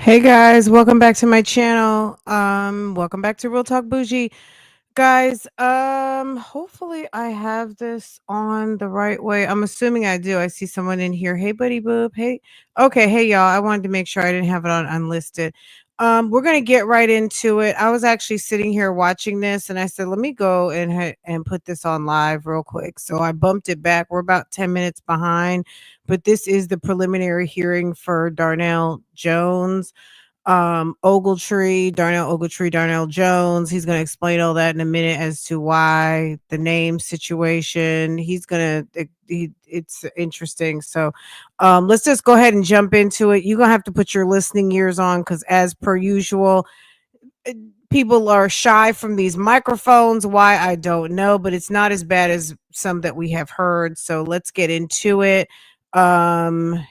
Hey guys, welcome back to my channel. Welcome back to Real Talk Bougie. Guys, hopefully I have this on the right way. I'm assuming I do. I see someone in here. Hey buddy boob. Hey. Okay, hey y'all. I wanted to make sure I didn't have it on unlisted. We're gonna get right into it. I was actually sitting here watching this and I said, let me go and put this on live real quick. So I bumped it back. We're about 10 minutes behind, but this is the preliminary hearing for Darnell Jones, Ogletree, Darnell Jones. He's going to explain all that in a minute as to why the name situation. It's interesting. So let's just go ahead and jump into it. You're going to have to put your listening ears on because, as per usual, uh, people are shy from these microphones. Why, I don't know, but it's not as bad as some that we have heard. So let's get into it. Um,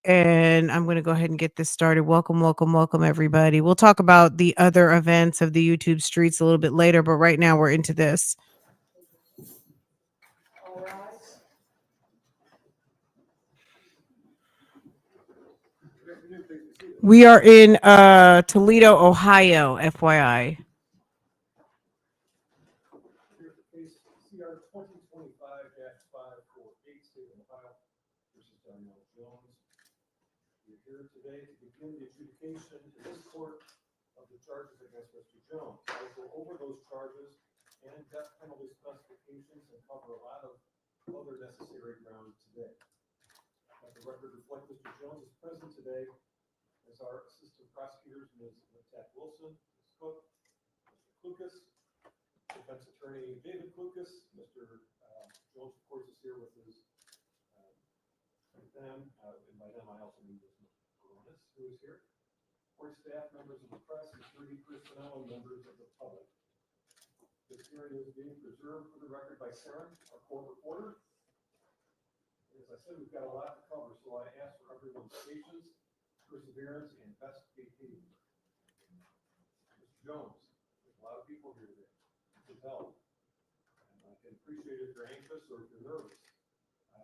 and I'm going to go ahead and get this started. Welcome, everybody. We'll talk about the other events of the YouTube streets a little bit later, but right now we're into this. We are in Toledo, Ohio, FYI. CR 2025-548, State of Ohio versus Darnell Jones. We're here today to begin the adjudication in this court of the charges against Mr. Jones. I will go over those charges and death penalty specifications and cover a lot of other necessary ground today. Let the record reflect Mr. Jones is present today as our assistant prosecutors, Ms. Donna Adelson, Ms. Cook, Mr. Klukas, defense attorney David Klukas. Mr. Jones, of course, is here with his and by them I also mean Ms. Coronis, who is here. Court staff, members of the press, security personnel, and members of the public. This hearing is being preserved for the record by Sarah, our court reporter. As I said, we've got a lot to cover, so I ask for everyone's patience, perseverance, and best behavior. Mr. Jones, there's a lot of people here today. You can tell. And I can appreciate if you're anxious or if you're nervous. I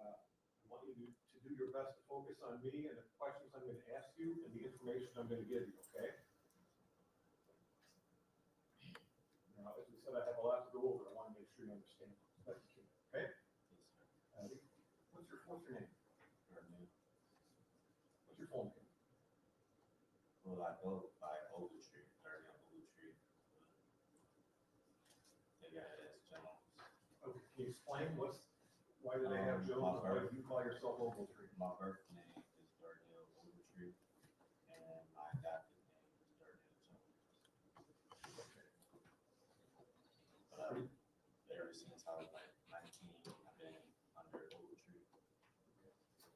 want you to do your best to focus on me and the questions I'm going to ask you and the information I'm going to give you, okay? Now, as we said, I have a lot to go over. I want to make sure you understand. Okay? What's your name? What's your full name? Well, I go by Ogletree, Darnell Ogletree. They got it as Jones. Okay, can you explain why do they have Jones? Why do you call yourself Ogletree? My birth name is Darnell Ogletree, and my adopted name is Darnell Jones. Okay. But ever since I was like 19, I've been under Ogletree. But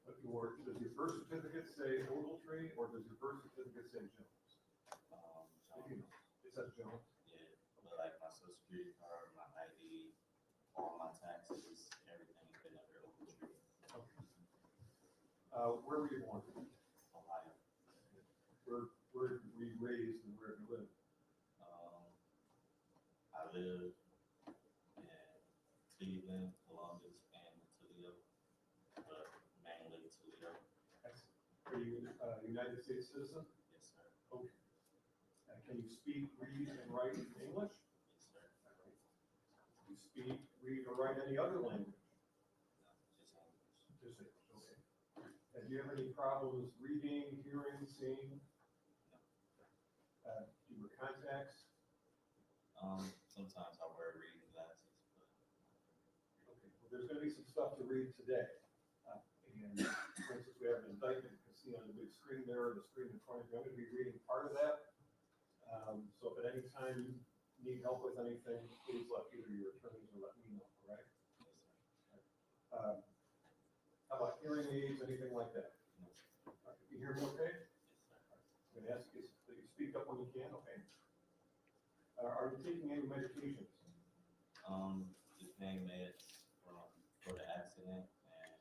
does your birth certificate say Ogletree, or does your birth certificate say Jones? Jones. It says Jones. Yeah, but like my social security card, my ID, all my taxes, everything's been under Ogletree. Okay. Where were you born? Ohio. Where were you raised and where do you live? I live in Cleveland, Columbus, and Toledo, but mainly Toledo. Are you a United States citizen? Yes, sir. Okay. Can you speak, read, and write English? Yes, sir. Can you speak, read, or write any other language? No, Just English, okay. Do you have any problems reading, hearing, seeing? No. Do you wear contacts? Sometimes I wear reading glasses, but Okay, well, there's going to be some stuff to read today. And for instance, we have an indictment. You can see on the big screen there, the screen in front of you. I'm going to be reading part of that. So if at any time you need help with anything, please let either your attorneys or let me know, all right? How about hearing aids, anything like that? Can you hear me okay? I'm going to ask you that you speak up when you can, okay? Are you taking any medications? Just being meds for the accident, and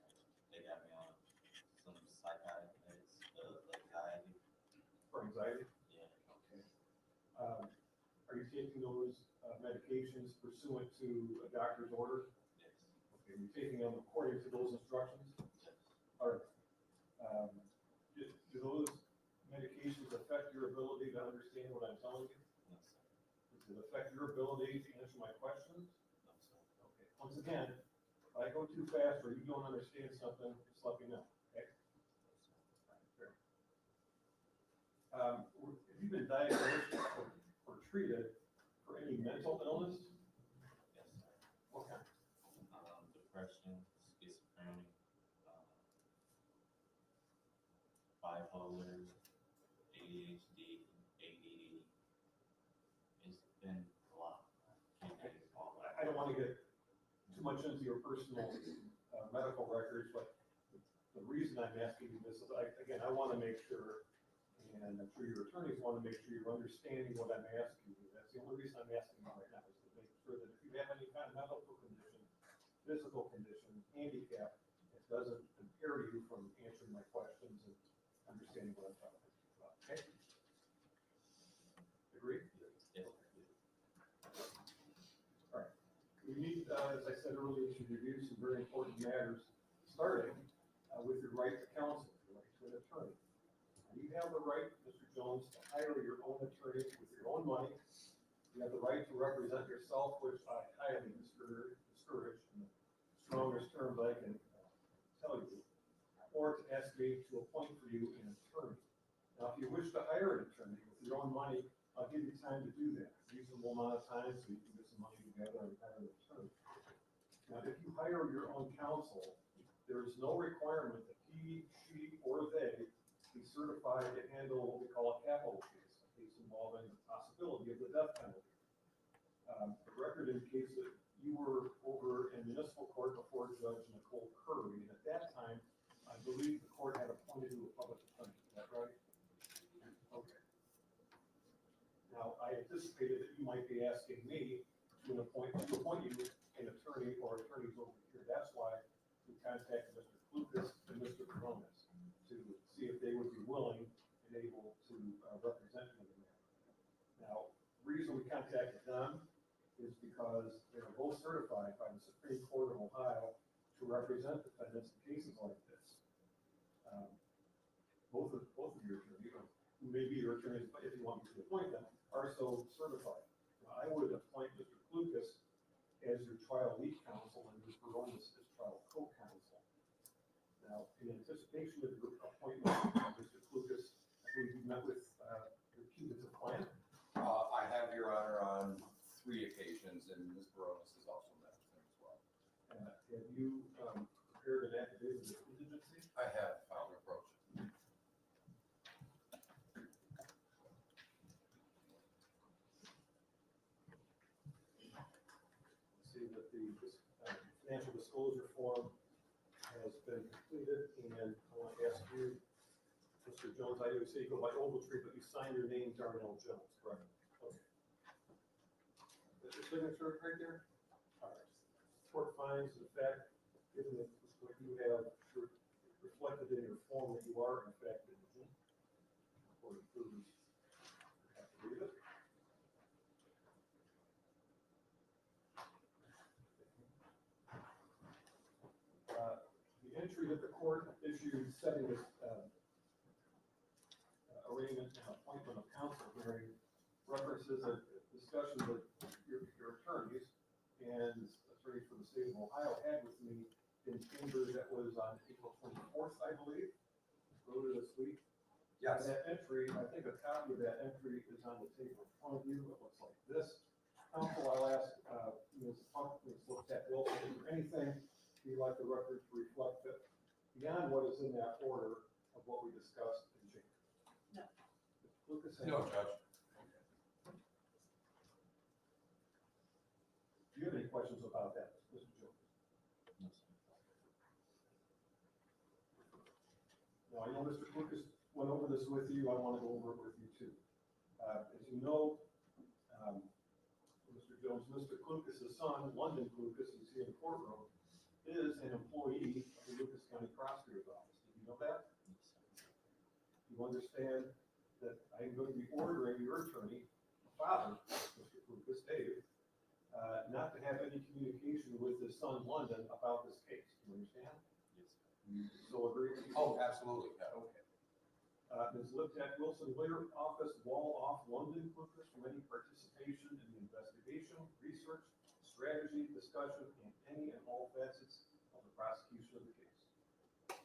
they got me on some psychotic meds, anxiety. For anxiety? Yeah. Okay. Are you taking those medications pursuant to a doctor's order? Yes. Okay, you're taking them according to those instructions? Yes. All right. Do those Does it affect your ability to answer my questions? No, sir. Okay, once again, if I go too fast or you don't understand something, just let me know, okay? Fair. Have you been diagnosed or treated for any mental illness? Yes, sir. What kind? Depression, schizophrenia, bipolar, ADHD, ADD. It's been a lot. Can't get it all right. I don't want to get too much into your personal medical records, but the reason I'm asking you this is, again, I want to make sure, and I'm sure your attorneys want to make sure you're understanding what I'm asking you. That's the only reason I'm asking you right now, is to make sure that if you have any kind of medical condition, physical condition, handicap, it doesn't impair you from answering my questions and understanding what I'm talking about. Okay? Agree? Yes, sir. All right. We need, as I said earlier, to review some very important matters, starting with your right to counsel, your right to an attorney. You have the right, Mr. Jones, to hire your own attorney with your own money. You have the right to represent yourself, which I highly discourage in the strongest terms I can tell you, or to ask me to appoint for you an attorney. Now, if you wish to hire an attorney with your own money, I'll give you time to do that, a reasonable amount of time, so you can get some money together and hire an attorney. Now, if you hire your own counsel, there is no requirement that he, she, or they be certified to handle what we call a capital case, a case involving the possibility of the death penalty. The record indicates that you were over in municipal court before Judge Nicole Curry, and at that time, I believe the court had appointed you a public attorney. Is that right? Okay. Now, I anticipated that you might be asking me to appoint you an attorney or attorneys over here. That's why we contacted Mr. Lucas and Mr. Coronas to see if they would be willing and able to represent you in the matter. Now, the reason we contacted them is because they are both certified by the Supreme Court of Ohio to represent defendants in cases like this. Both of your attorneys, who may be your attorneys, but if you want me to appoint them, are so certified. Now, I would appoint Mr. Lucas as your trial lead counsel and Mr. Coronas as trial co-counsel. Now, in anticipation of your appointment, Mr. Lucas, I believe you met with your putative client. I have, Your Honor, on 3 occasions, and Ms. Baronis has also met with him as well. Have you prepared an affidavit of indigency? I have filed an approach. See that the financial disclosure form has been completed, and I want to ask you, Mr. Jones, I know you say you go by Ogletree, but you signed your name Darnell Jones, correct? Okay. Is your signature right there? All right. Court finds the fact, given that what you have reflected in your form, that you are in fact indigent. Court approves. You have to read it. The entry that the court issued setting this arraignment and appointment of counsel hearing references a discussion that your attorneys and attorneys for the state of Ohio had with me in chambers that was on April 24th, I believe, earlier this week. Yes. And that entry, I think a copy of that entry is on the table in front of you. It looks like this. Counsel, I'll ask Ms. Wilson, is there anything you'd like the record to reflect that beyond what is in that order of what we discussed in chambers? No. Lucas? No, Judge. Do you have any questions about that, Mr. Jones? No, sir. Now, I know Mr. Lucas went over this with you. I want to go over it with you too. As you know, Mr. Jones, Mr. Lucas's son, London Lucas, who's here in the courtroom, is an employee of the Lucas County Prosecutor's Office. Did you know that? Yes, sir. You understand that I'm going to be ordering your attorney, father, Mr. Lucas, Dave, not to have any communication with his son, London, about this case. Do you understand? Yes, sir. You so agree? Oh, absolutely, yeah. Okay. Ms. Liptak Wilson, lawyer office, wall off London Lucas from any participation in the investigation, research, strategy, discussion, and any and all facets of the prosecution of the case.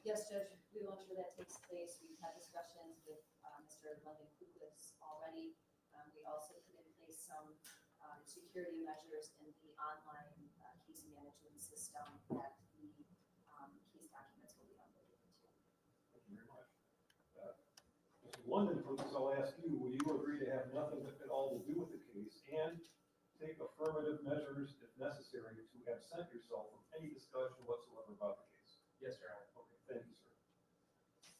Yes, Judge, we will ensure that takes place. We've had discussions with Mr. London Kukas already. We also put in place some security measures in the online case management system that the case documents will be uploaded into. Thank you very much. Mr. London Lucas, I'll ask you, will you agree to have nothing at all to do with the case and take affirmative measures if necessary to absent yourself from any discussion whatsoever about the case? Yes, Your Honor. Okay, thank you, sir.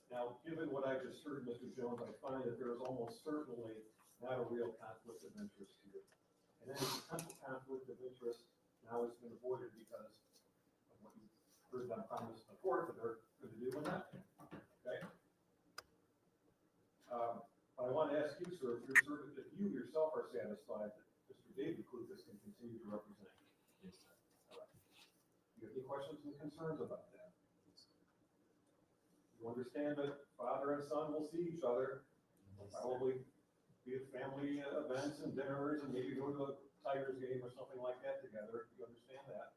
Now, given what I just heard, Mr. Jones, I find that there is almost certainly not a real conflict of interest here. And any potential conflict of interest now has been avoided because of what you heard them promise in the court that they're going to do and not do. Okay? But I want to ask you, sir, if you yourself are satisfied that Mr. David Klukas can continue to represent you. Yes, sir. All right. Do you have any questions and concerns about that? You understand that father and son will see each other, probably be at family events and dinners and maybe go to a Tigers game or something like that together. You understand that?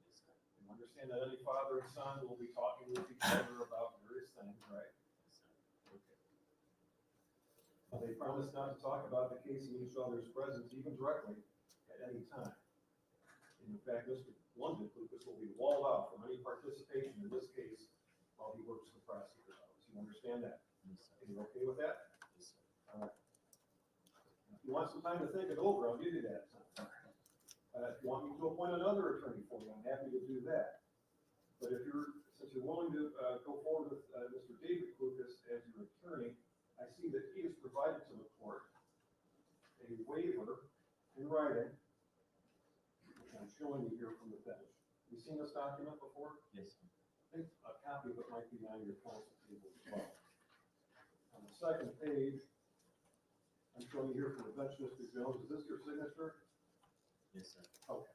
Yes, sir. You understand that any father and son will be talking with each other about various things, right? Yes, sir. Okay. They promise not to talk about the case in each other's presence, even directly, at any time. And in fact, Mr. London Lucas will be walled out from any participation in this case while he works for the prosecutor's office. You understand that? Yes, sir. Are you okay with that? Yes, sir. All right. If you want some time to think it over, I'll give you that time. If you want me to appoint another attorney for you, I'm happy to do that. But since you're willing to go forward with Mr. David Klukas as your attorney, I see that he has provided to the court a waiver in writing, which I'm showing you here from the bench. You seen this document before? Yes, sir. I think a copy of it might be on your counsel table as well. On the second page, I'm showing you here from the bench, Mr. Jones. Is this your signature? Yes, sir. Okay.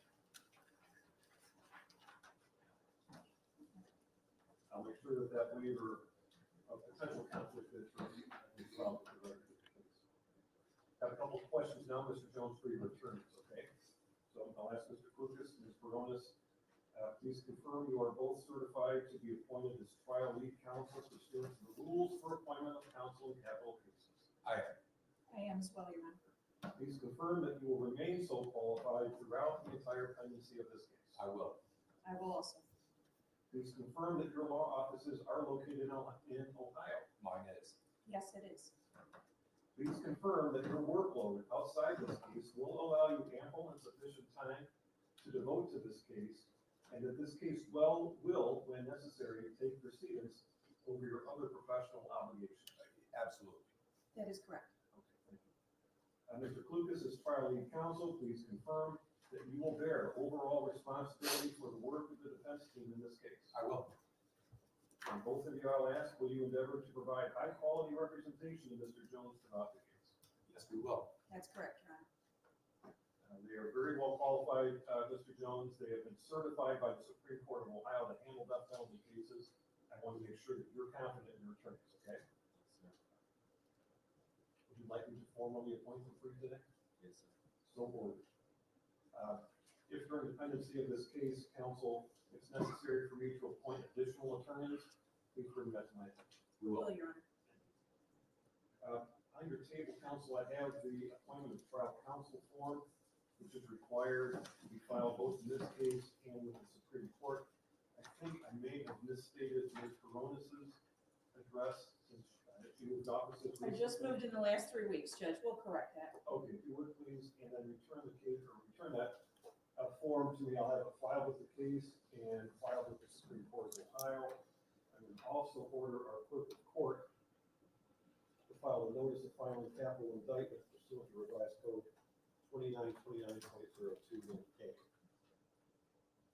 I'll make sure that that waiver of potential conflict of interest is filed with the record of the case. Have a couple of questions now, Mr. Jones, for your attorneys, okay? So I'll ask Mr. Klukas and Ms. Baronis, please confirm you are both certified to be appointed as trial lead counsel pursuant to the rules for appointment of counsel in capital cases. I am. I am as well, Your Honor. Please confirm that you will remain so qualified throughout the entire pendency of this case. I will. I will also. Please confirm that your law offices are located in Ohio. Mine is. Yes, it is. Please confirm that your workload outside this case will allow you ample and sufficient time to devote to this case, and that this case will, when necessary, take precedence over your other professional obligations. Absolutely. That is correct. Okay, thank you. Mr. Klukas, as trial lead counsel, please confirm that you will bear overall responsibility for the work of the defense team in this case. I will. And both of you, I'll ask, will you endeavor to provide high-quality representation to Mr. Jones throughout the case? Yes, we will. That's correct, Your Honor. They are very well qualified, Mr. Jones. They have been certified by the Supreme Court of Ohio to handle death penalty cases. I want to make sure that you're confident in your attorneys, okay? Yes, sir. Would you like me to formally appoint them for you today? Yes, sir. So ordered. If during the pendency of this case, counsel, it's necessary for me to appoint additional attorneys, please bring that to my attention. We will. Your Honor. On your table, counsel, I have the appointment of trial counsel form, which is required to be filed both in this case and with the Supreme Court. I think I may have misstated Ms. Baronis's address since she moved offices. I just moved in the last 3 weeks, Judge. We'll correct that. Okay, if you would please, and then return the case, or return that form to me. I'll have it filed with the case and filed with the Supreme Court of Ohio. I would also order our clerk of court to file a notice of filing capital indictment pursuant to revised code 2929.021A.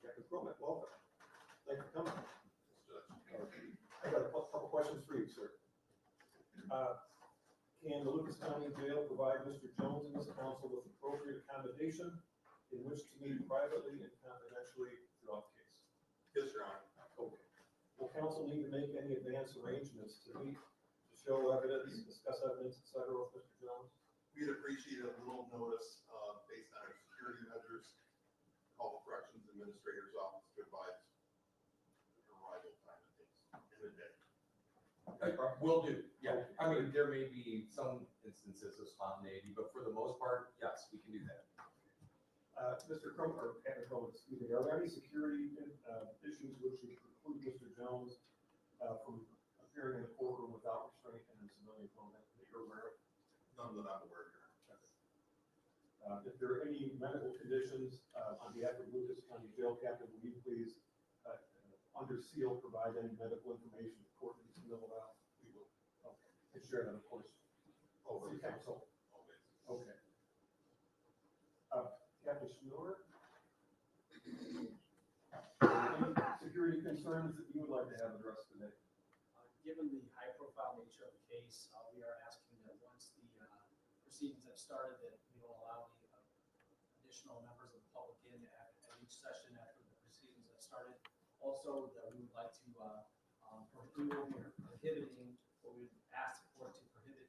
Captain Cromet, welcome. Thank you for coming. I got a couple questions for you, sir. Can the Lucas County Jail provide Mr. Jones and his counsel with appropriate accommodation in which to meet privately and confidentially throughout the case? Yes, Your Honor. Okay. Will counsel need to make any advance arrangements to meet, to show evidence, discuss evidence, et cetera, with Mr. Jones? We'd appreciate a little notice, based on our security measures, call the corrections administrator's office to advise arrival time and things in the day. Will do, yeah. I mean, there may be some instances of spontaneity, but for the most part, yes, we can do that. Mr. Crum, or Captain Crum, excuse me, are there any security, issues which would preclude Mr. Jones, from appearing in the courtroom without restraint and in civilian clothing that you're aware of? None that I'm aware of. If there are any medical conditions, on behalf of Lucas County Jail Captain, will you please, under seal, provide any medical information the court needs to know about? We will. Okay, and share that, of course. Always. City Council. Always. Okay. Captain Schnur? Any security concerns that you would like to have addressed today? Given the high-profile nature of the case, we are asking that once the proceedings have started, that we don't allow any additional members of the public in at each session after the proceedings have started. Also, that we would like to, we will be prohibiting, or we would ask the court to prohibit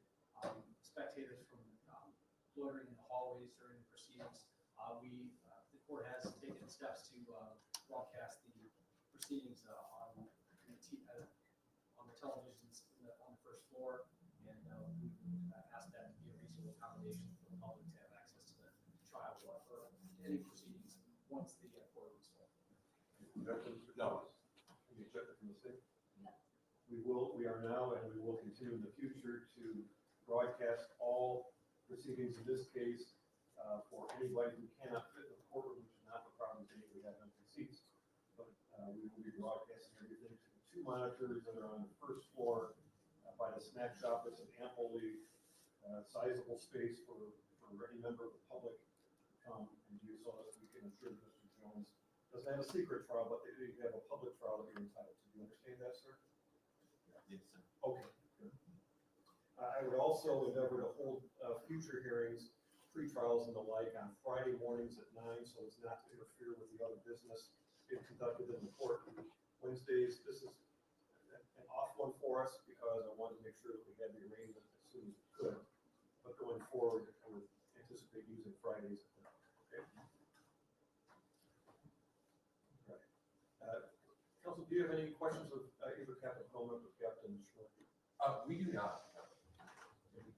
spectators from loitering in the hallways during the proceedings. The court has taken steps to broadcast the proceedings on the televisions on the first floor, and we ask that to be a reasonable accommodation for the public to have access to the trial or any proceedings once the court is full. No. Can you check it from the state? No. We are now, and we will continue in the future to broadcast all proceedings in this case, for anybody who cannot fit in the courtroom, which is not the problem today, we have empty seats. But, we will be broadcasting everything to the two monitors that are on the first floor, by the snack shop. It's an amply, sizable space for any member of the public to come and use, so that we can ensure that Mr. Jones doesn't have a secret trial, but they have a public trial that you're entitled to. Do you understand that, sir? Yes, sir. Okay. Good. I would also endeavor to hold, future hearings, pre-trials and the like on Friday mornings at 9, so as not to interfere with the other business being conducted in the court. Wednesdays, this is an off one for us because I wanted to make sure that we had the arraignment as soon as we could. But going forward, I would anticipate using Fridays. Okay. Right. Council, do you have any questions of either Captain Coleman or Captain Schmidt? We do not.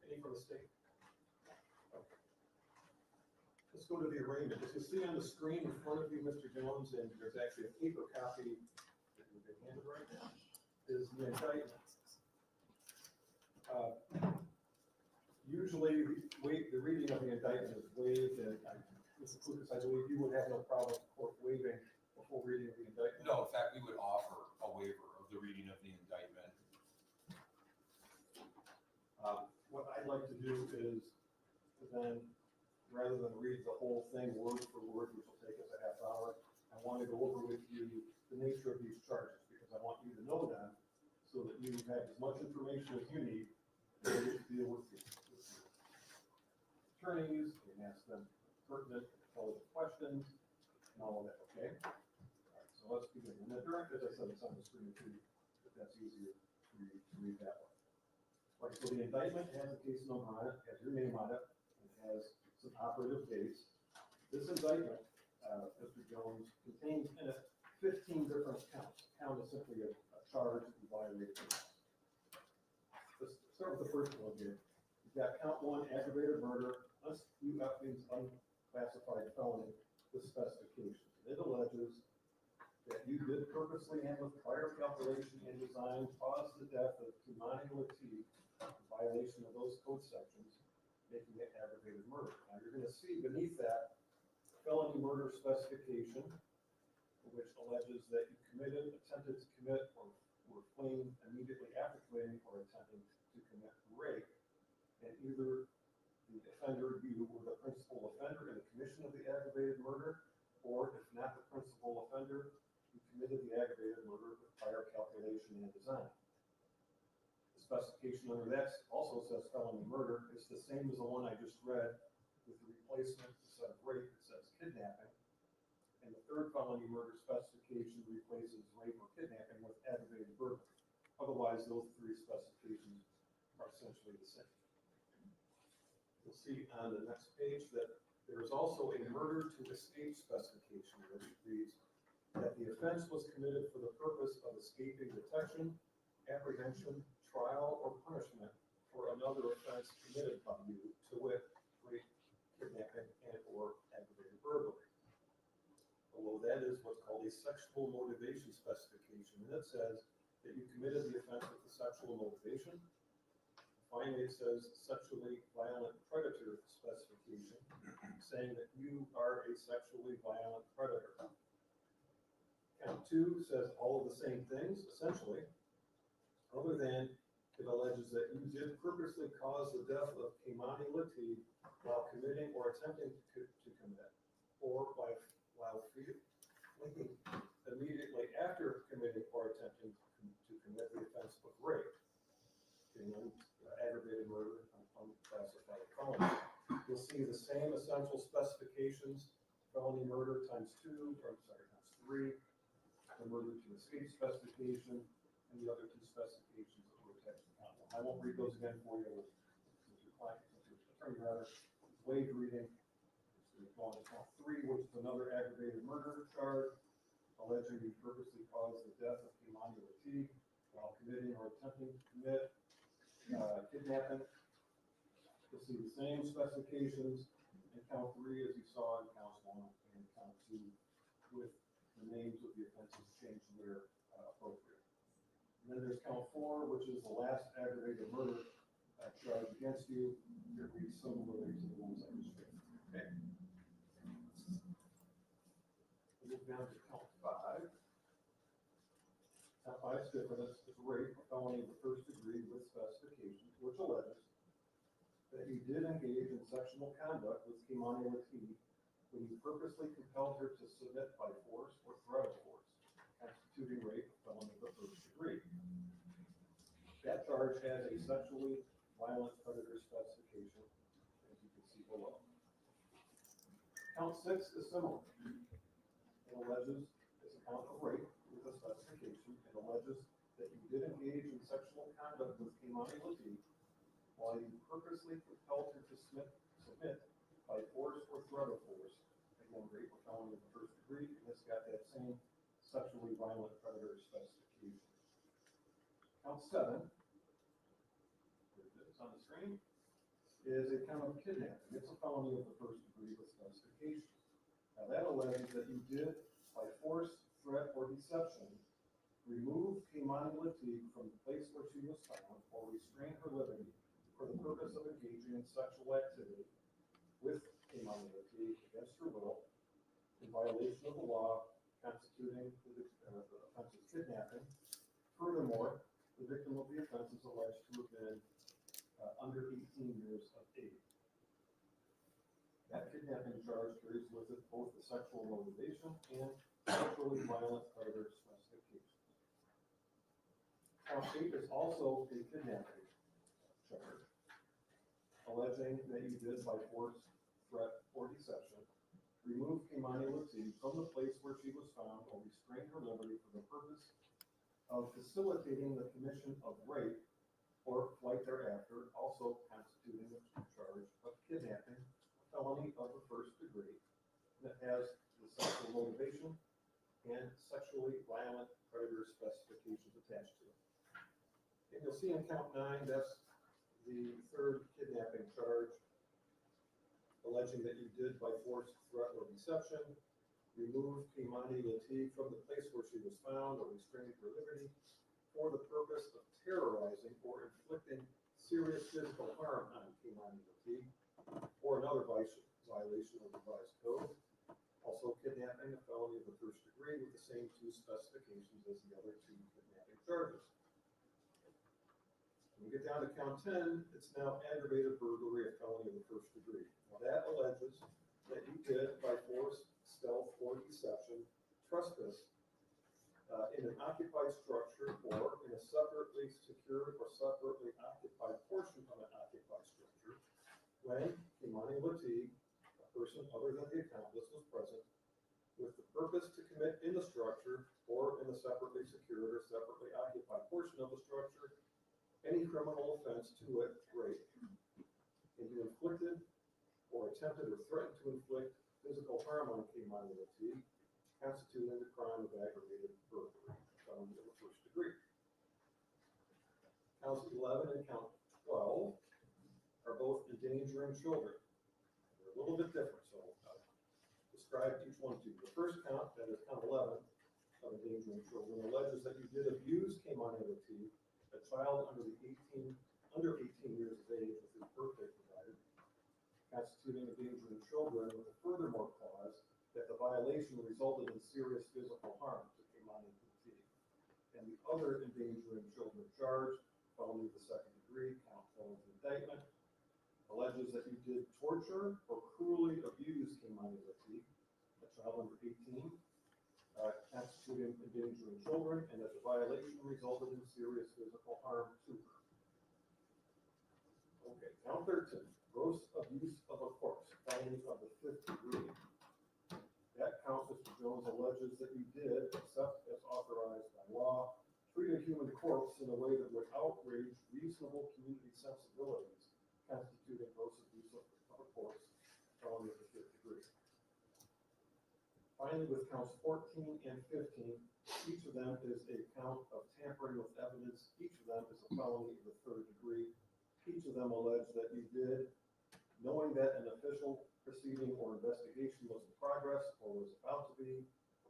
Any from the state? Okay. Let's go to the arraignment. As you see on the screen in front of you, Mr. Jones, and there's actually a paper copy that you've been handed right now, is the indictment. Usually, the reading of the indictment is waived, and Mr. Lucas, I believe you would have no problem with the court waiving before reading of the indictment. No, in fact, we would offer a waiver of the reading of the indictment. What I'd like to do is then, rather than read the whole thing word for word, which will take us a half hour, I want to go over with you the nature of these charges, because I want you to know them so that you have as much information as you need to deal with your attorneys and ask them pertinent, intelligent questions and all of that, okay? All right, so let's begin. And the direct, as I said, it's on the screen too, if that's easier for you to read that way. Right, so the indictment has a case number on it, has your name on it, it has some operative dates. This indictment, Mr. Jones, contains in it 15 different counts. Count is simply a charge that you violated. Let's start with the first one here. You've got count 1, aggravated murder, UF means unclassified felony with specifications. It alleges that you did purposely and with prior calculation and design cause the death of Kei'Mani Latigue in violation of those code sections, making it aggravated murder. Now you're going to see beneath that felony murder specification, which alleges that you committed, attempted to commit, or were fleeing immediately after committing or attempting to commit rape, and either the offender, you were the principal offender in the commission of the aggravated murder, or if not the principal offender, you committed the aggravated murder with prior calculation and design. The specification under that also says felony murder. It's the same as the one I just read with the replacement. Instead of rape, it says kidnapping. And the third felony murder specification replaces rape or kidnapping with aggravated murder. Otherwise, those three specifications see on the next page that there is also a murder to escape specification, which reads that the offense was committed for the purpose of escaping detection, apprehension, trial, or punishment for another offense committed by you, to wit, rape, kidnapping, and or aggravated burglary. Although that is what's called a sexual motivation specification, and it says that you committed the offense with the sexual motivation. Finally, it says sexually violent predator specification, saying that you are a sexually violent predator. Count 2 says all of the same things, essentially, other than it alleges that you did purposely cause the death of Kei'Mani Latigue while committing or attempting to commit, or while fleeing immediately after committing or attempting to commit the offense of rape, aggravated murder, unclassified felony. You'll see the same essential specifications: felony murder times 3, the murder to escape specification, and the other 2 specifications that were attached to count 1. I won't read those again for you. Since your client, since your attorney rather, waive reading. So we call it count 3, which is another aggravated murder charge, alleging you purposely caused the death of Kei'Mani Latigue while committing or attempting to commit kidnapping. You'll see the same specifications in count 3 as you saw in counts 1 and count 2, with the names of the offenses changed where appropriate. And then there's count 4, which is the last aggravated murder charge against you. Here we similarly to the ones I just read. Okay. We'll move down to count 5. Count 5 is different. It's rape, a felony of the first degree with specifications, which alleges that you did engage in sexual conduct with Kei'Mani Latigue when you purposely compelled her to submit by force or threat of force, constituting rape, a felony of the first degree. That charge has a sexually violent predator specification, as you can see below. Count 6 is similar. It alleges it's a count of rape with a specification. It alleges that you did engage in sexual conduct with Kei'Mani Latigue while you purposely compelled her to submit by force or threat of force. Again, rape or felony of the first degree, and it's got that same sexually violent predator specification. Count 7, there it is on the screen, is a count of kidnapping. It's a felony of the first degree with specification. Now that alleges that you did, by force, threat, or deception, remove Kei'Mani Latigue from the place where she was found or restrain her liberty for the purpose of engaging in sexual activity with Kei'Mani Latigue against her will, in violation of the law constituting the offense of kidnapping. Furthermore, the victim of the offense is alleged to have been under 18 years of age. That kidnapping charge carries with it both the sexual motivation and sexually violent predator specifications. Count 8 is also a kidnapping charge, alleging that you did, by force, threat, or deception, remove Kei'Mani Latigue from the place where she was found or restrain her liberty for the purpose of facilitating the commission of rape or flight thereafter, also constituting a charge of kidnapping, felony of the first degree, that has the sexual motivation and sexually violent predator specifications attached to it. And you'll see in count 9, that's the third kidnapping charge, alleging that you did, by force, threat, or deception, remove Kei'Mani Latigue from the place where she was found or restrained her liberty for the purpose of terrorizing or inflicting serious physical harm on Kei'Mani Latigue, or another violation of the revised code. Also kidnapping, a felony of the first degree with the same 2 specifications as the other 2 kidnapping charges. When we get down to count 10, it's now aggravated burglary, a felony of the first degree. Now that alleges that you did, by force, stealth, or deception, trespass in an occupied structure or in a separately secured or separately occupied portion of an occupied structure when Kei'Mani Latigue, a person other than the accomplice, was present, with the purpose to commit in the structure or in the separately secured or separately occupied portion of the structure any criminal offense, to it, rape, and you inflicted or attempted or threatened to inflict physical harm on Kei'Mani Latigue, constituting the crime of aggravated burglary, felony of the first degree. Counts 11 and count 12 are both endangering children. They're a little bit different, so I'll describe each one to you. The first count, that is count 11, of endangering children, alleges that you did abuse Kei'Mani Latigue, a child under 18 years of age with his birthday provided, constituting endangering children with a furthermore clause that the violation resulted in serious physical harm to Kei'Mani Latigue. And the other endangering children charge, felony of the second degree, count 12 of the indictment, alleges that you did torture or cruelly abuse Kei'Mani Latigue, a child under 18, constituting endangering children, and that the violation resulted in serious physical harm to her. Okay, count 13, gross abuse of a corpse, felony of the fifth degree. That count, Mr. Jones alleges that you did, except as authorized by law, treat a human corpse in a way that would outrage reasonable community sensibilities, constituting gross abuse of a corpse, felony of the fifth degree. Finally, with counts 14 and 15, each of them is a count of tampering with evidence. Each of them is a felony of the third degree. Each of them allege that you did, knowing that an official proceeding or investigation was in progress or was about to be,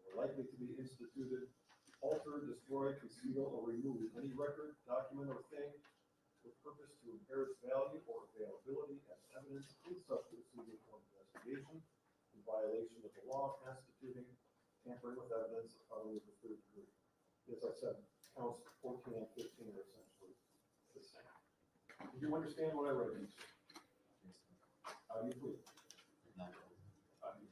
or likely to be instituted, alter, destroy, conceal, or remove any record, document, or thing with purpose to impair its value or availability as evidence in such proceeding or investigation in violation of the law, constituting tampering with evidence of felony of the third degree. As I said, counts 14 and 15 are essentially the same. Did you understand what I read? How do you plead? Not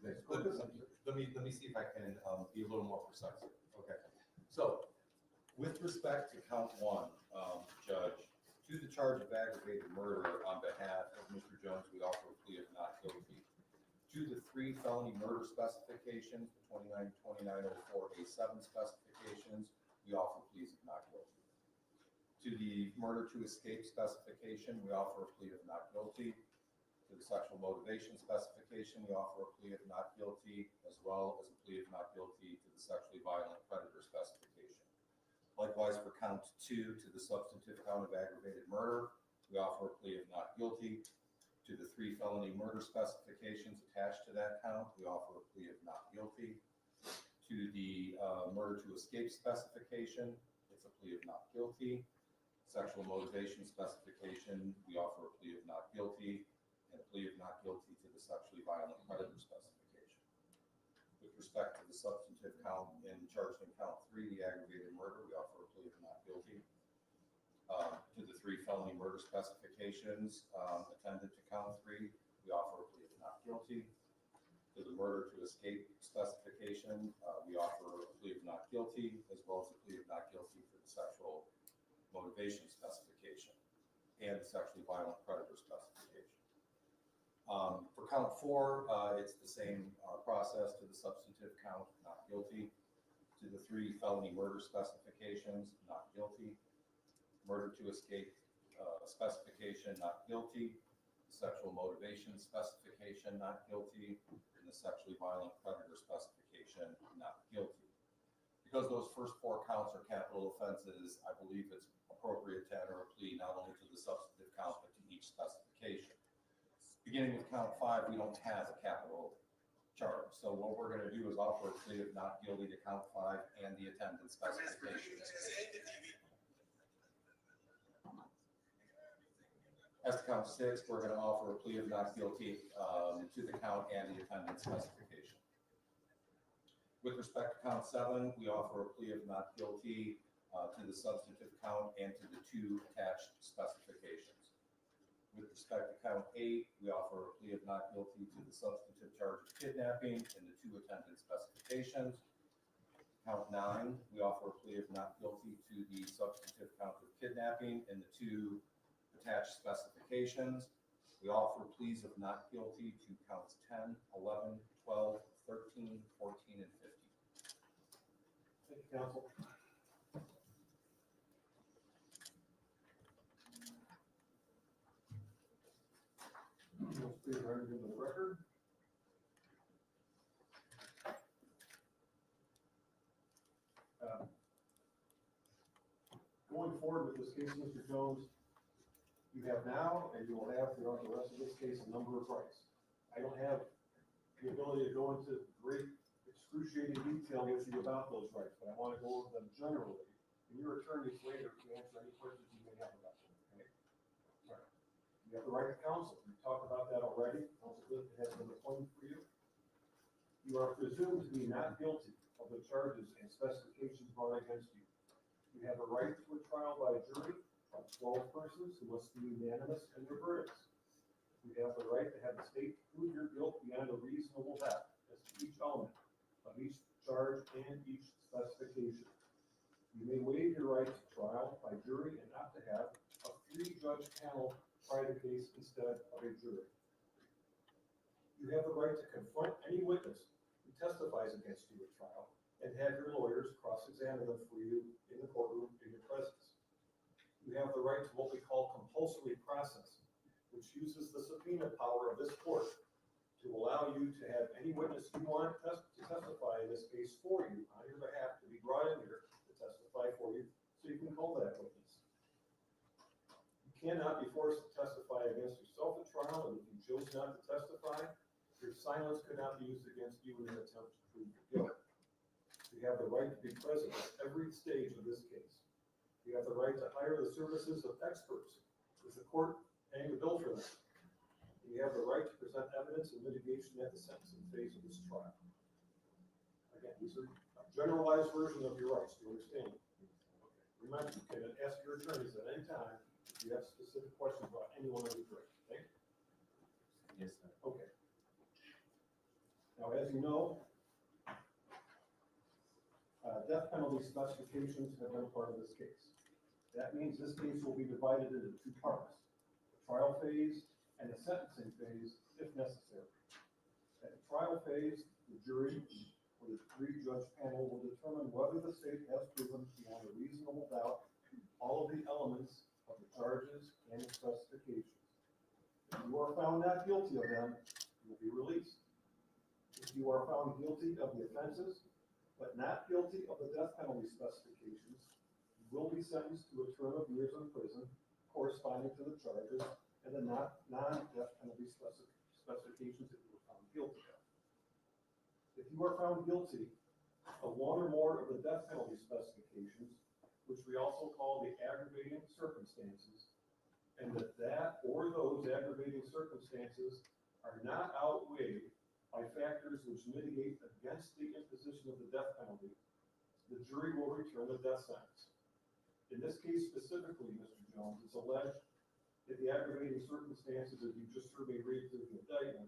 Let me see if I can be a little more precise. Okay. So, with respect to count 1, Judge, to the charge of aggravated murder on behalf of Mr. Jones, we offer a plea of not guilty. To the 3 felony murder specifications, the 29-2904A7 specifications, we offer pleas of not guilty. To the murder to escape specification, we offer a plea of not guilty. To the sexual motivation specification, we offer a plea of not guilty, as well as a plea of not guilty to the sexually violent predator specification. Likewise, for count 2, to the substantive count of aggravated murder, we offer a plea of not guilty. To the 3 felony murder specifications attached to that count, we offer a plea of not guilty. To the murder to escape specification, it's a plea of not guilty. Sexual motivation specification, we offer a plea of not guilty, and a plea of not guilty to the sexually violent predator specification. With respect to the substantive count charged in count 3, the aggravated murder, we offer a plea of not guilty. To the 3 felony murder specifications attended to count 3, we offer a plea of not guilty. To the murder to escape specification, we offer a plea of not guilty, as well as a plea of not guilty for the sexual motivation specification and the sexually violent predator specification. For count 4, it's the same process to the substantive count, not guilty. To the 3 felony murder specifications, not guilty. Murder to escape specification, not guilty. Sexual motivation specification, not guilty. And the sexually violent predator specification, not guilty. Because those first 4 counts are capital offenses, I believe it's appropriate to enter a plea not only to the substantive count, but to each specification. Beginning with count 5, we don't have a capital charge. So what we're going to do is offer a plea of not guilty to count 5 and the attendance specifications. As to count 6, we're going to offer a plea of not guilty to the count and the attendance specification. With respect to count 7, we offer a plea of not guilty to the substantive count and to the 2 attached specifications. With respect to count 8, we offer a plea of not guilty to the substantive charge of kidnapping and the 2 attendance specifications. Count 9, we offer a plea of not guilty to the substantive count of kidnapping and the 2 attached specifications. We offer pleas of not guilty to counts 10, 11, 12, 13, 14, and 15. Thank you, counsel. Please enter into the record. Going forward with this case, Mr. Jones, you have now, and you will have throughout the rest of this case, a number of rights. I don't have the ability to go into great excruciating detail with you about those rights, but I want to go over them generally. And your attorneys later can answer any questions you may have about them, okay? All right. You have the right to counsel. We talked about that already. Counsel has been appointed for you. You are presumed to be not guilty of the charges and specifications brought against you. You have a right to a trial by a jury of 12 persons who must be unanimous in their verdicts. You have the right to have the state prove your guilt beyond a reasonable doubt as to each element of each charge and each specification. You may waive your right to trial by jury and opt to have a 3-judge panel try the case instead of a jury. You have the right to confront any witness who testifies against you at trial and have your lawyers cross-examine them for you in the courtroom in your presence. You have the right to what we call compulsory processing, which uses the subpoena power of this court to allow you to have any witness you want to testify in this case for you on your behalf to be brought in here to testify for you, so you can call that witness. You cannot be forced to testify against yourself at trial, and if you chose not to testify, your silence could not be used against you in an attempt to prove your guilt. You have the right to be present at every stage of this case. You have the right to hire the services of experts if the court paying the bill for them. You have the right to present evidence and mitigation at the sentencing phase of this trial. Again, these are a generalized version of your rights. Do you understand? Okay. Remember, you can ask your attorneys at any time if you have specific questions about any one of these rights. Okay? Yes, sir. Okay. Now, as you know, death penalty specifications have been a part of this case. That means this case will be divided into 2 parts, the trial phase and the sentencing phase, if necessary. At the trial phase, the jury or the 3-judge panel will determine whether the state has proven beyond a reasonable doubt all of the elements of the charges and the specifications. If you are found not guilty of them, you will be released. If you are found guilty of the offenses, but not guilty of the death penalty specifications, you will be sentenced to a term of years in prison corresponding to the charges and the non-death penalty specifications that you were found guilty of. If you are found guilty of 1 or more of the death penalty specifications, which we also call the aggravating circumstances, and that or those aggravating circumstances are not outweighed by factors which mitigate against the imposition of the death penalty, the jury will return the death sentence. In this case specifically, Mr. Jones, it's alleged that the aggravating circumstances, as you just heard me read through the indictment,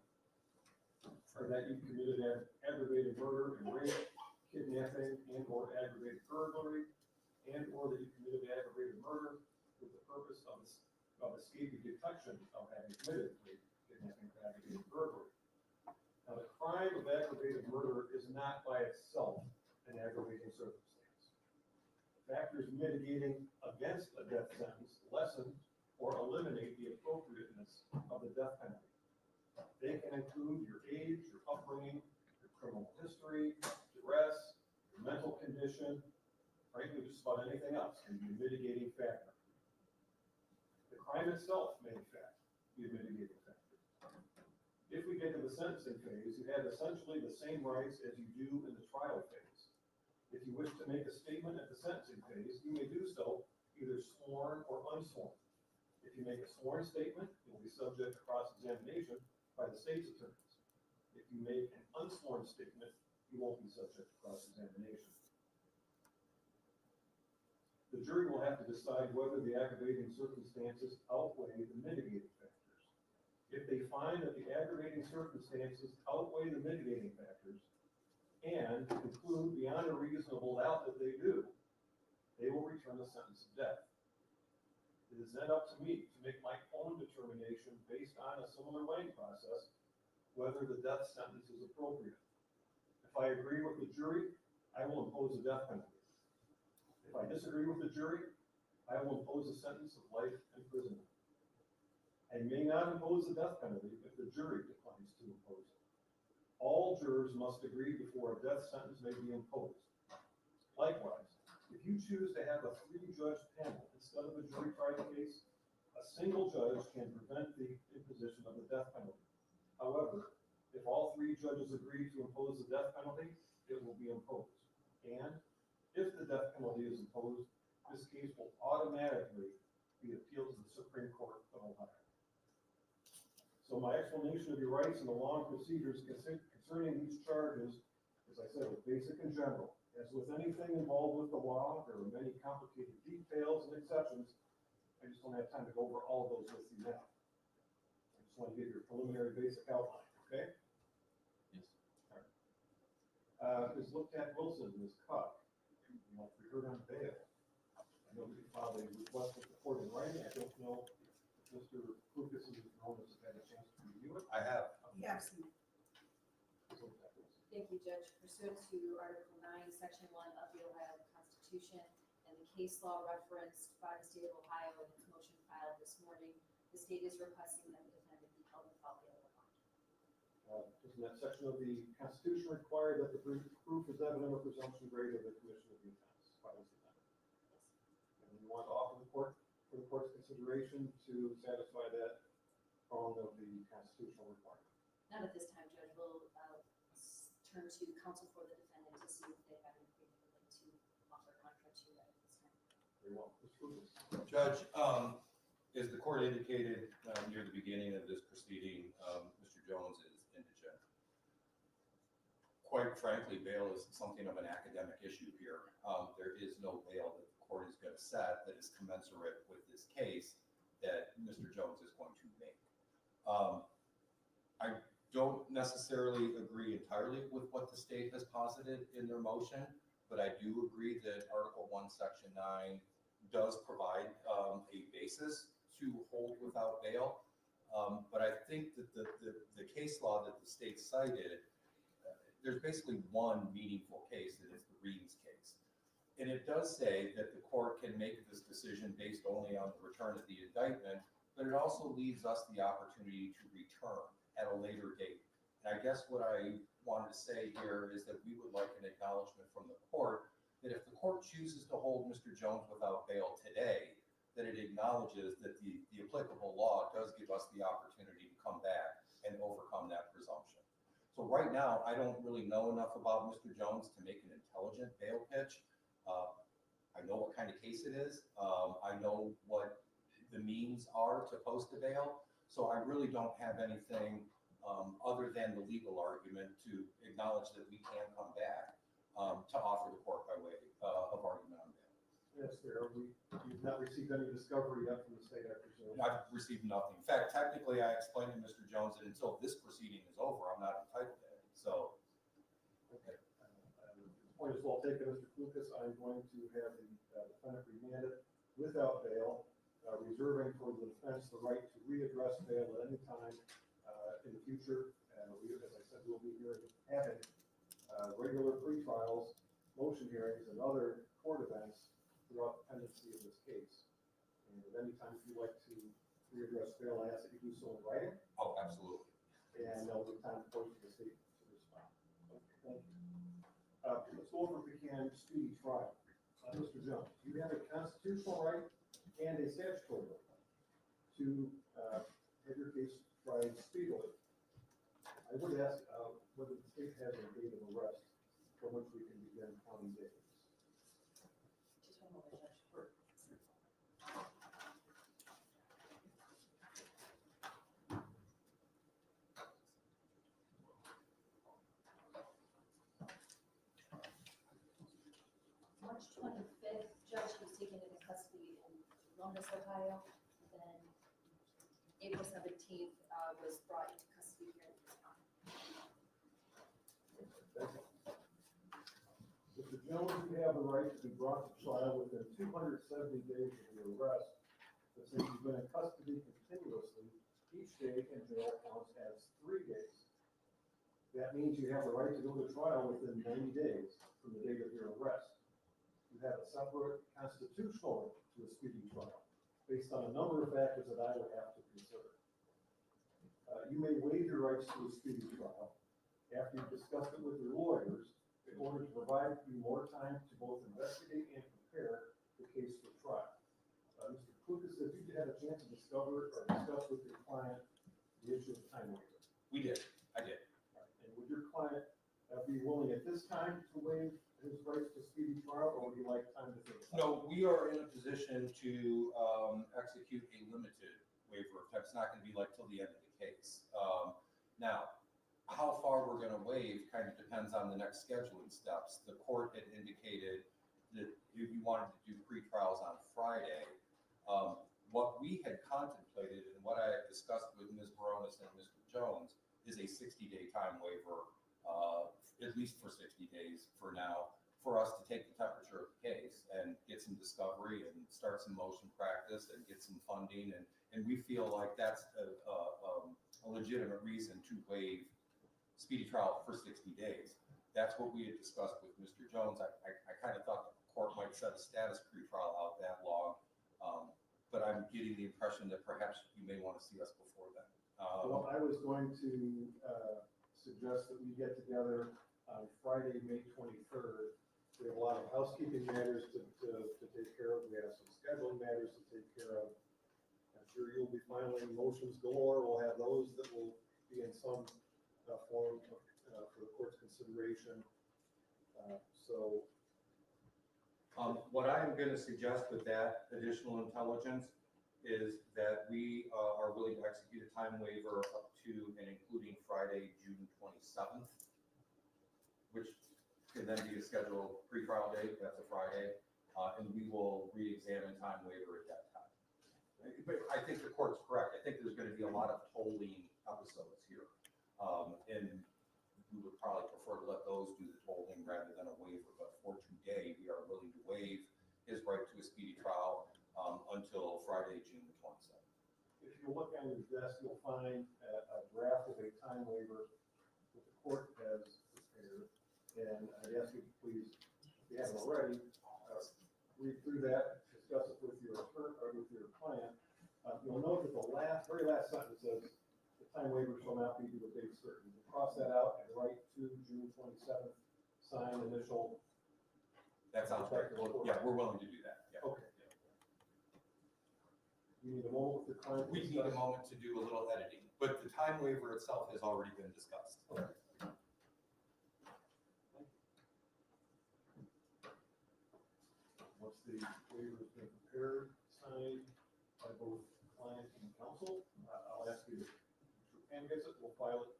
are that you committed aggravated murder and rape, kidnapping, and or aggravated burglary, and or that you committed aggravated murder with the purpose of escaping detection of having committed rape, kidnapping, or aggravated burglary. Now, the crime of aggravated murder is not by itself an aggravating circumstance. Factors mitigating against a death sentence lessen or eliminate the appropriateness of the death penalty. They can include your age, your upbringing, your criminal history, duress, your mental condition, frankly, just about anything else can be a mitigating factor. The crime itself may, in fact, be a mitigating factor. If we get to the sentencing phase, you have essentially the same rights as you do in the trial phase. If you wish to make a statement at the sentencing phase, you may do so either sworn or unsworn. If you make a sworn statement, you will be subject to cross-examination by the state's attorneys. If you make an unsworn statement, you won't be subject to cross-examination. The jury will have to decide whether the aggravating circumstances outweigh the mitigating factors. If they find that the aggravating circumstances outweigh the mitigating factors and conclude beyond a reasonable doubt that they do, they will return the sentence of death. It is then up to me to make my own determination based on a similar weighing process whether the death sentence is appropriate. If I agree with the jury, I will impose a death penalty. If I disagree with the jury, I will impose a sentence of life imprisonment. I may not impose the death penalty if the jury declines to impose it. All jurors must agree before a death sentence may be imposed. Likewise, if you choose to have a 3-judge panel instead of a jury trial case, a single judge can prevent the imposition of the death penalty. However, if all 3 judges agree to impose the death penalty, it will be imposed. And if the death penalty is imposed, this case will automatically be appealed to the Supreme Court of Ohio. So my explanation of your rights and the law and procedures concerning these charges, as I said, is basic and general. As with anything involved with the law, there are many complicated details and exceptions. I just don't have time to go over all of those with you now. I just want to give you a preliminary basic outline, okay? Yes. Ms. Liptak Wilson, Ms. Cuck, you want to be heard on bail. I know we filed a request with the court in writing. I don't know if Mr. Lucas has had a chance to review it. I have. Yes. Ms. Liptak Wilson. Thank you, Judge. Pursuant to Article 9, Section 1 of the Ohio Constitution and the case law referenced by the state of Ohio in its motion filed this morning, the state is requesting that the defendant be held without bail or bond. Doesn't that section of the Constitution require that the proof is evident or presumption greater than the commission of the offense? And you want to offer the court for the court's consideration to satisfy that prong of the constitutional requirement. Not at this time, Judge. We'll turn to counsel for the defendant to see if they have anything they would like to offer contrary to that at this time. Very well. Mr. Lucas. Judge, as the court indicated near the beginning of this proceeding, Mr. Jones is indigent. Quite frankly, bail is something of an academic issue here. There is no bail that the court is going to set that is commensurate with this case that Mr. Jones is going to make. I don't necessarily agree entirely with what the state has posited in their motion, but I do agree that Article 1, Section 9 does provide a basis to hold without bail. But I think that the case law that the state cited, there's basically one meaningful case, and it's the Reeves case. And it does say that the court can make this decision based only on the return of the indictment, but it also leaves us the opportunity to return at a later date. And I guess what I wanted to say here is that we would like an acknowledgement from the court that if the court chooses to hold Mr. Jones without bail today, that it acknowledges that the applicable law does give us the opportunity to come back and overcome that presumption. So right now, I don't really know enough about Mr. Jones to make an intelligent bail pitch. I know what kind of case it is. I know what the means are to post a bail. So I really don't have anything other than the legal argument to acknowledge that we can come back to offer the court by way of argument on bail. Yes, there. You've not received any discovery yet from the state, I presume. I've received nothing. In fact, technically, I explained to Mr. Jones that until this proceeding is over, I'm not entitled to it. So, Okay. The point is well taken, Mr. Lucas. I'm going to have the defendant remanded without bail, reserving for the defense the right to readdress bail at any time in the future. We, as I said, we'll be having regular pre-trials, motion hearings, and other court events throughout the pendency of this case. And at any time, if you'd like to readdress bail, I ask that you do so in writing. oh, absolutely. And there'll be time for the state to respond. Okay, thank you. Let's go over if we can speedy trial. Mr. Jones, you have a constitutional right and a statutory right to have your case tried speedily. I would ask whether the state has a date of arrest from which we can begin counting days. Just one moment, Judge. March 25th, Judge was taken into custody in Columbus, Ohio. And then April 17th was brought into custody here in Wisconsin. Mr. Jones, you have the right to be brought to trial within 270 days of your arrest, but since you've been in custody continuously, each day in jail counts as 3 days. That means you have the right to go to trial within 90 days from the date of your arrest. You have a separate constitutional right to a speedy trial based on a number of factors that I would have to consider. You may waive your rights to a speedy trial after you've discussed it with your lawyers in order to provide you more time to both investigate and prepare the case for trial. Mr. Klukas, if you had a chance to discover or discuss with your client the issue of time waiver. We did, I did. And would your client be willing at this time to waive his rights to speedy trial, or would you like time to think? No, we are in a position to execute a limited waiver. That's not going to be like till the end of the case. Now, how far we're going to waive kind of depends on the next scheduling steps. The court had indicated that you wanted to do pre-trials on Friday. What we had contemplated and what I had discussed with Ms. Baronis and Mr. Jones is a 60-day time waiver, at least for 60 days for now, for us to take the temperature of the case and get some discovery and start some motion practice and get some funding. And we feel like that's a legitimate reason to waive speedy trial for 60 days. That's what we had discussed with Mr. Jones. I kind of thought the court might set a status pre-trial out that long, but I'm getting the impression that perhaps you may want to see us before then. Well, I was going to suggest that we get together on Friday, May 23rd. We have a lot of housekeeping matters to take care of. We have some scheduling matters to take care of. I'm sure you'll be filing motions galore. We'll have those that will be in some form for the court's consideration. What I'm going to suggest with that additional intelligence is that we are willing to execute a time waiver up to and including Friday, June 27th, which can then be a scheduled pre-trial date. That's a Friday. And we will re-examine time waiver at that time. But I think the court's correct. I think there's going to be a lot of tolling episodes here. And we would probably prefer to let those do the tolling rather than a waiver. But for today, we are willing to waive his right to a speedy trial until Friday, June the 27th. If you look on your desk, you'll find a draft of a time waiver that the court has prepared. And I'd ask you to please, if you haven't already, read through that, discuss it with your client. You'll note that the very last sentence says, the time waiver shall not be to a date certain. You cross that out and write to June 27th, sign initial. That sounds great. Well, yeah, we're willing to do that. Yeah. Okay. You need a moment with the client. We need a moment to do a little editing, but the time waiver itself has already been discussed. Okay. Once the waiver has been prepared, signed by both client and counsel, I'll ask you to hand gets it, we'll file it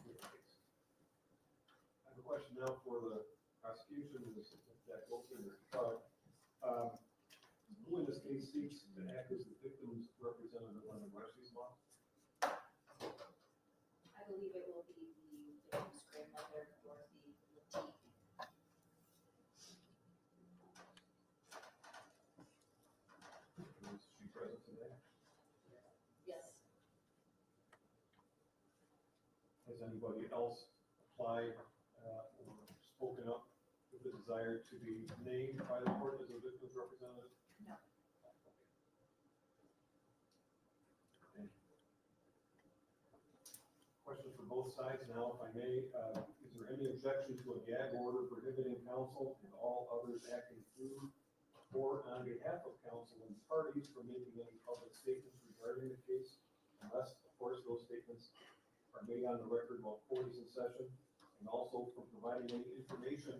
with the case. I have a question now for the prosecution, Jack Wilson or Todd. Who in this case seeks to act as the victim's representative on the Marcy's law? I believe it will be the victim's grandmother, Dorothy Latigue. Is she present today? Yes. Has anybody else applied or spoken up with the desire to be named by the court as a victim's representative? No. Okay. Question for both sides now, if I may. Is there any objection to a gag order prohibiting counsel and all others acting through or on behalf of counsel and parties from making any public statements regarding the case, unless, of course, those statements are made on the record while court is in session, and also from providing any information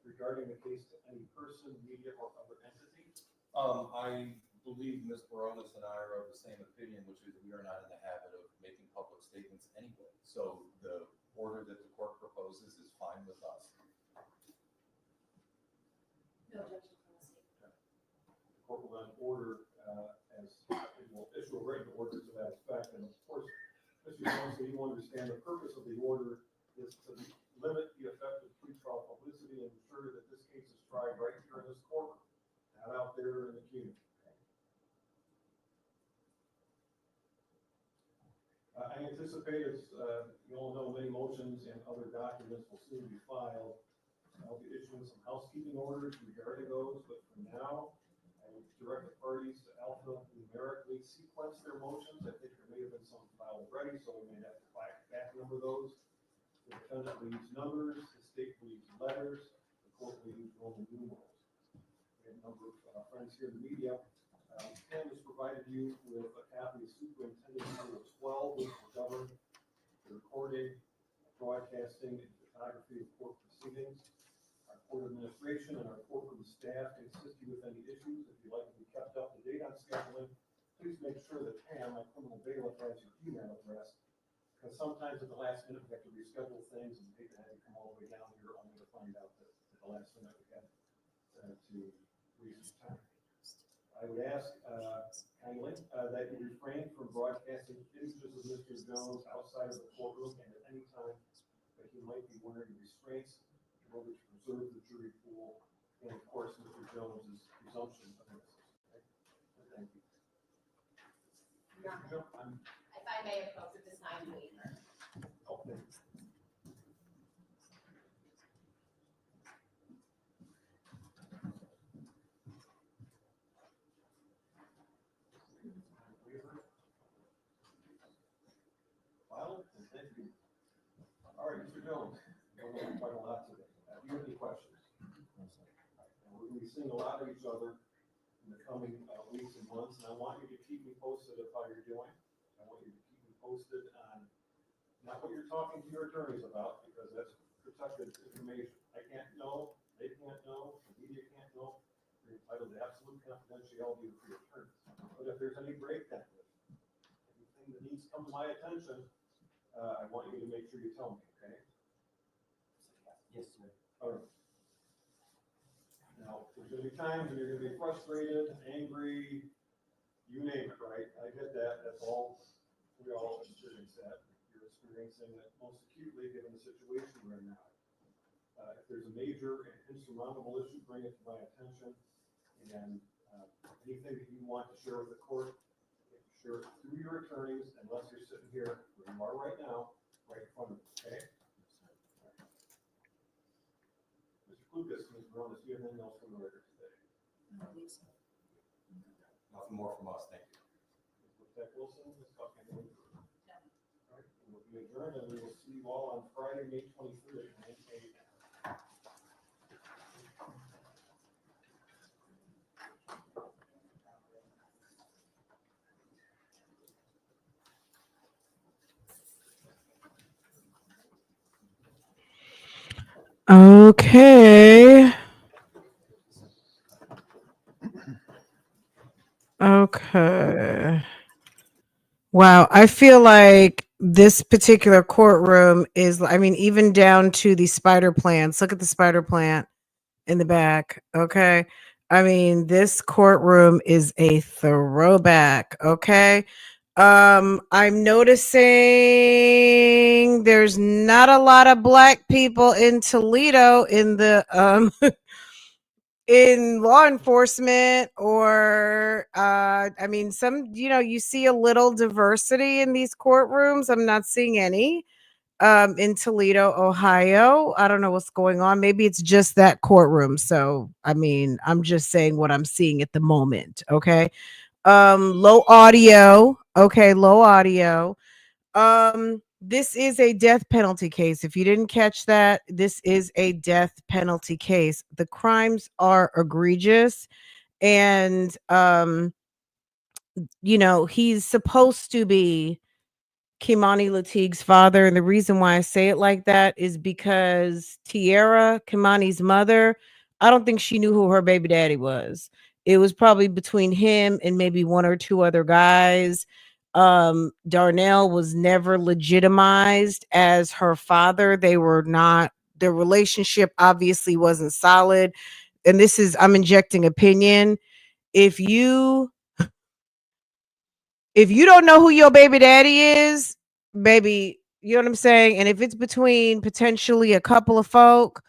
regarding the case to any person, media, or other entity? I believe Ms. Baronis and I are of the same opinion, which is we are not in the habit of making public statements anyway. So the order that the court proposes is fine with us. No objection from the state. The court will then order, it will issue a written order to that effect. And of course, Mr. Jones, so you understand the purpose of the order is to limit the effect of pretrial publicity and ensure that this case is tried right here in this courtroom, not out there in the community. I anticipate, as you all know, many motions and other documents will soon be filed. I'll be issuing some housekeeping orders regarding those, but for now, I would direct the parties to alphanumerically sequence their motions. I think there may have been some filed already, so we may have to back number those. The defendant will use numbers, the state will use letters, the court will use Roman numerals. We have a number of friends here in the media. Pam has provided you with a copy of Superintendent Rule 12, which will govern the recording, broadcasting, and photography of court proceedings. Our court administration and our courtroom staff can assist you with any issues. If you'd like to be kept up to date on scheduling, please make sure that Pam, my criminal bailiff, has your email address. Because sometimes at the last minute, we have to reschedule things and hate to have you come all the way down here only to find out that at the last minute we had to reach time. I would ask kindly that you refrain from broadcasting images of Mr. Jones outside of the courtroom and at any time that he might be wearing restraints in order to preserve the jury pool and, of course, Mr. Jones's presumption of innocence. Okay? Thank you. If I may approach with this signed waiver. Okay. Well, thank you. All right, Mr. Jones, we're going quite a lot today. Do you have any questions? And we're going to be seeing a lot of each other in the coming weeks and months, and I want you to keep me posted of how you're doing. I want you to keep me posted on not what you're talking to your attorneys about, because that's protected information. I can't know, they can't know, the media can't know. You're entitled to absolute confidentiality for your attorneys. But if there's any breakdown, anything that needs to come to my attention, I want you to make sure you tell me, okay? Yes, sir. All right. Now, there's gonna be times when you're gonna be frustrated, angry, you name it, right? I get that, that's all, we all experience that. You're experiencing it most acutely given the situation we're in now. If there's a major and insurmountable issue, bring it to my attention. And anything that you want to share with the court, share it through your attorneys, unless you're sitting here where you are right now, right in front of you, okay? Mr. Klukas, Ms. Baronis, do you have anything else from the record today? Nothing more from us, thank you. Ms. Tech Wilson, Ms. Buckingham? All right, we'll be adjourned, and we will see you all on Friday, May 23rd at 9 a.m. Okay. Okay. Wow. I feel like this particular courtroom is, I mean, even down to the spider plants. Look at the spider plant in the back. Okay. I mean, this courtroom is a throwback. Okay. I'm noticing there's not a lot of black people in Toledo in the in law enforcement, or I mean, some, you see a little diversity in these courtrooms. I'm not seeing any in Toledo, Ohio. I don't know what's going on. Maybe it's just that courtroom. So I mean, I'm just saying what I'm seeing at the moment. Okay. Low audio. Okay, low audio. This is a death penalty case. If you didn't catch that, this is a death penalty case. The crimes are egregious, and he's supposed to be Kei'Mani Latigue's father. And the reason why I say it like that is because Tiara, Kei'Mani's mother, I don't think she knew who her baby daddy was. It was probably between him and maybe one or two other guys. Darnell was never legitimized as her father. They were not, their relationship obviously wasn't solid. And this is, I'm injecting opinion. If you don't know who your baby daddy is, baby, you know what I'm saying? And if it's between potentially a couple of folk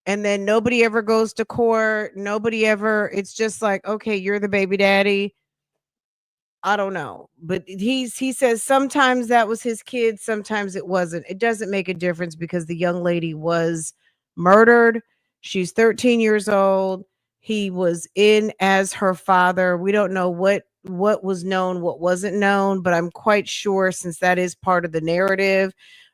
and then nobody ever goes to court, nobody ever, it's just like, okay, you're the baby daddy. I don't know. But he says sometimes that was his kid, sometimes it wasn't. It doesn't make a difference because the young lady was murdered. She's 13 years old. He was in as her father. We don't know what was known, what wasn't known, but I'm quite sure, since that is part of the narrative,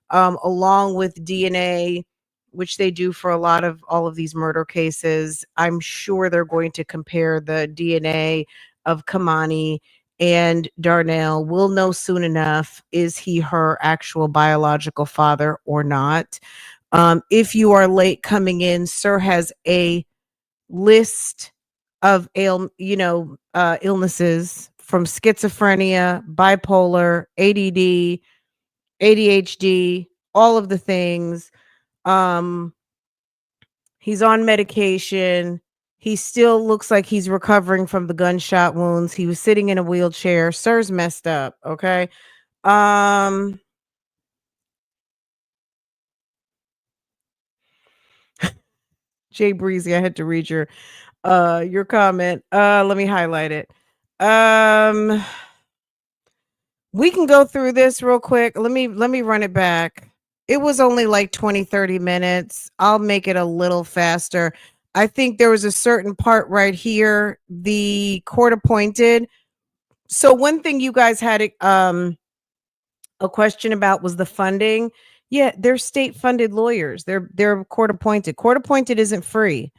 along with DNA, which they do for a lot of all of these murder cases, I'm sure they're going to compare the DNA of Kei'Mani and Darnell. We'll know soon enough, is he her actual biological father or not? If you are late coming in, sir has a list of illnesses, from schizophrenia, bipolar, ADD, ADHD, all of the things. Um, he's on medication. He still looks like he's recovering from the gunshot wounds. He was sitting in a wheelchair. Sir's messed up. Okay. Um, Jay Breezy, I had to read your comment. Let me highlight it. Um, we can go through this real quick. Let me run it back. It was only like 20-30 minutes. I'll make it a little faster. I think there was a certain part right here, the court appointed. So one thing you guys had a question about was the funding. Yeah, they're state funded lawyers. They're court appointed. Court appointed isn't free.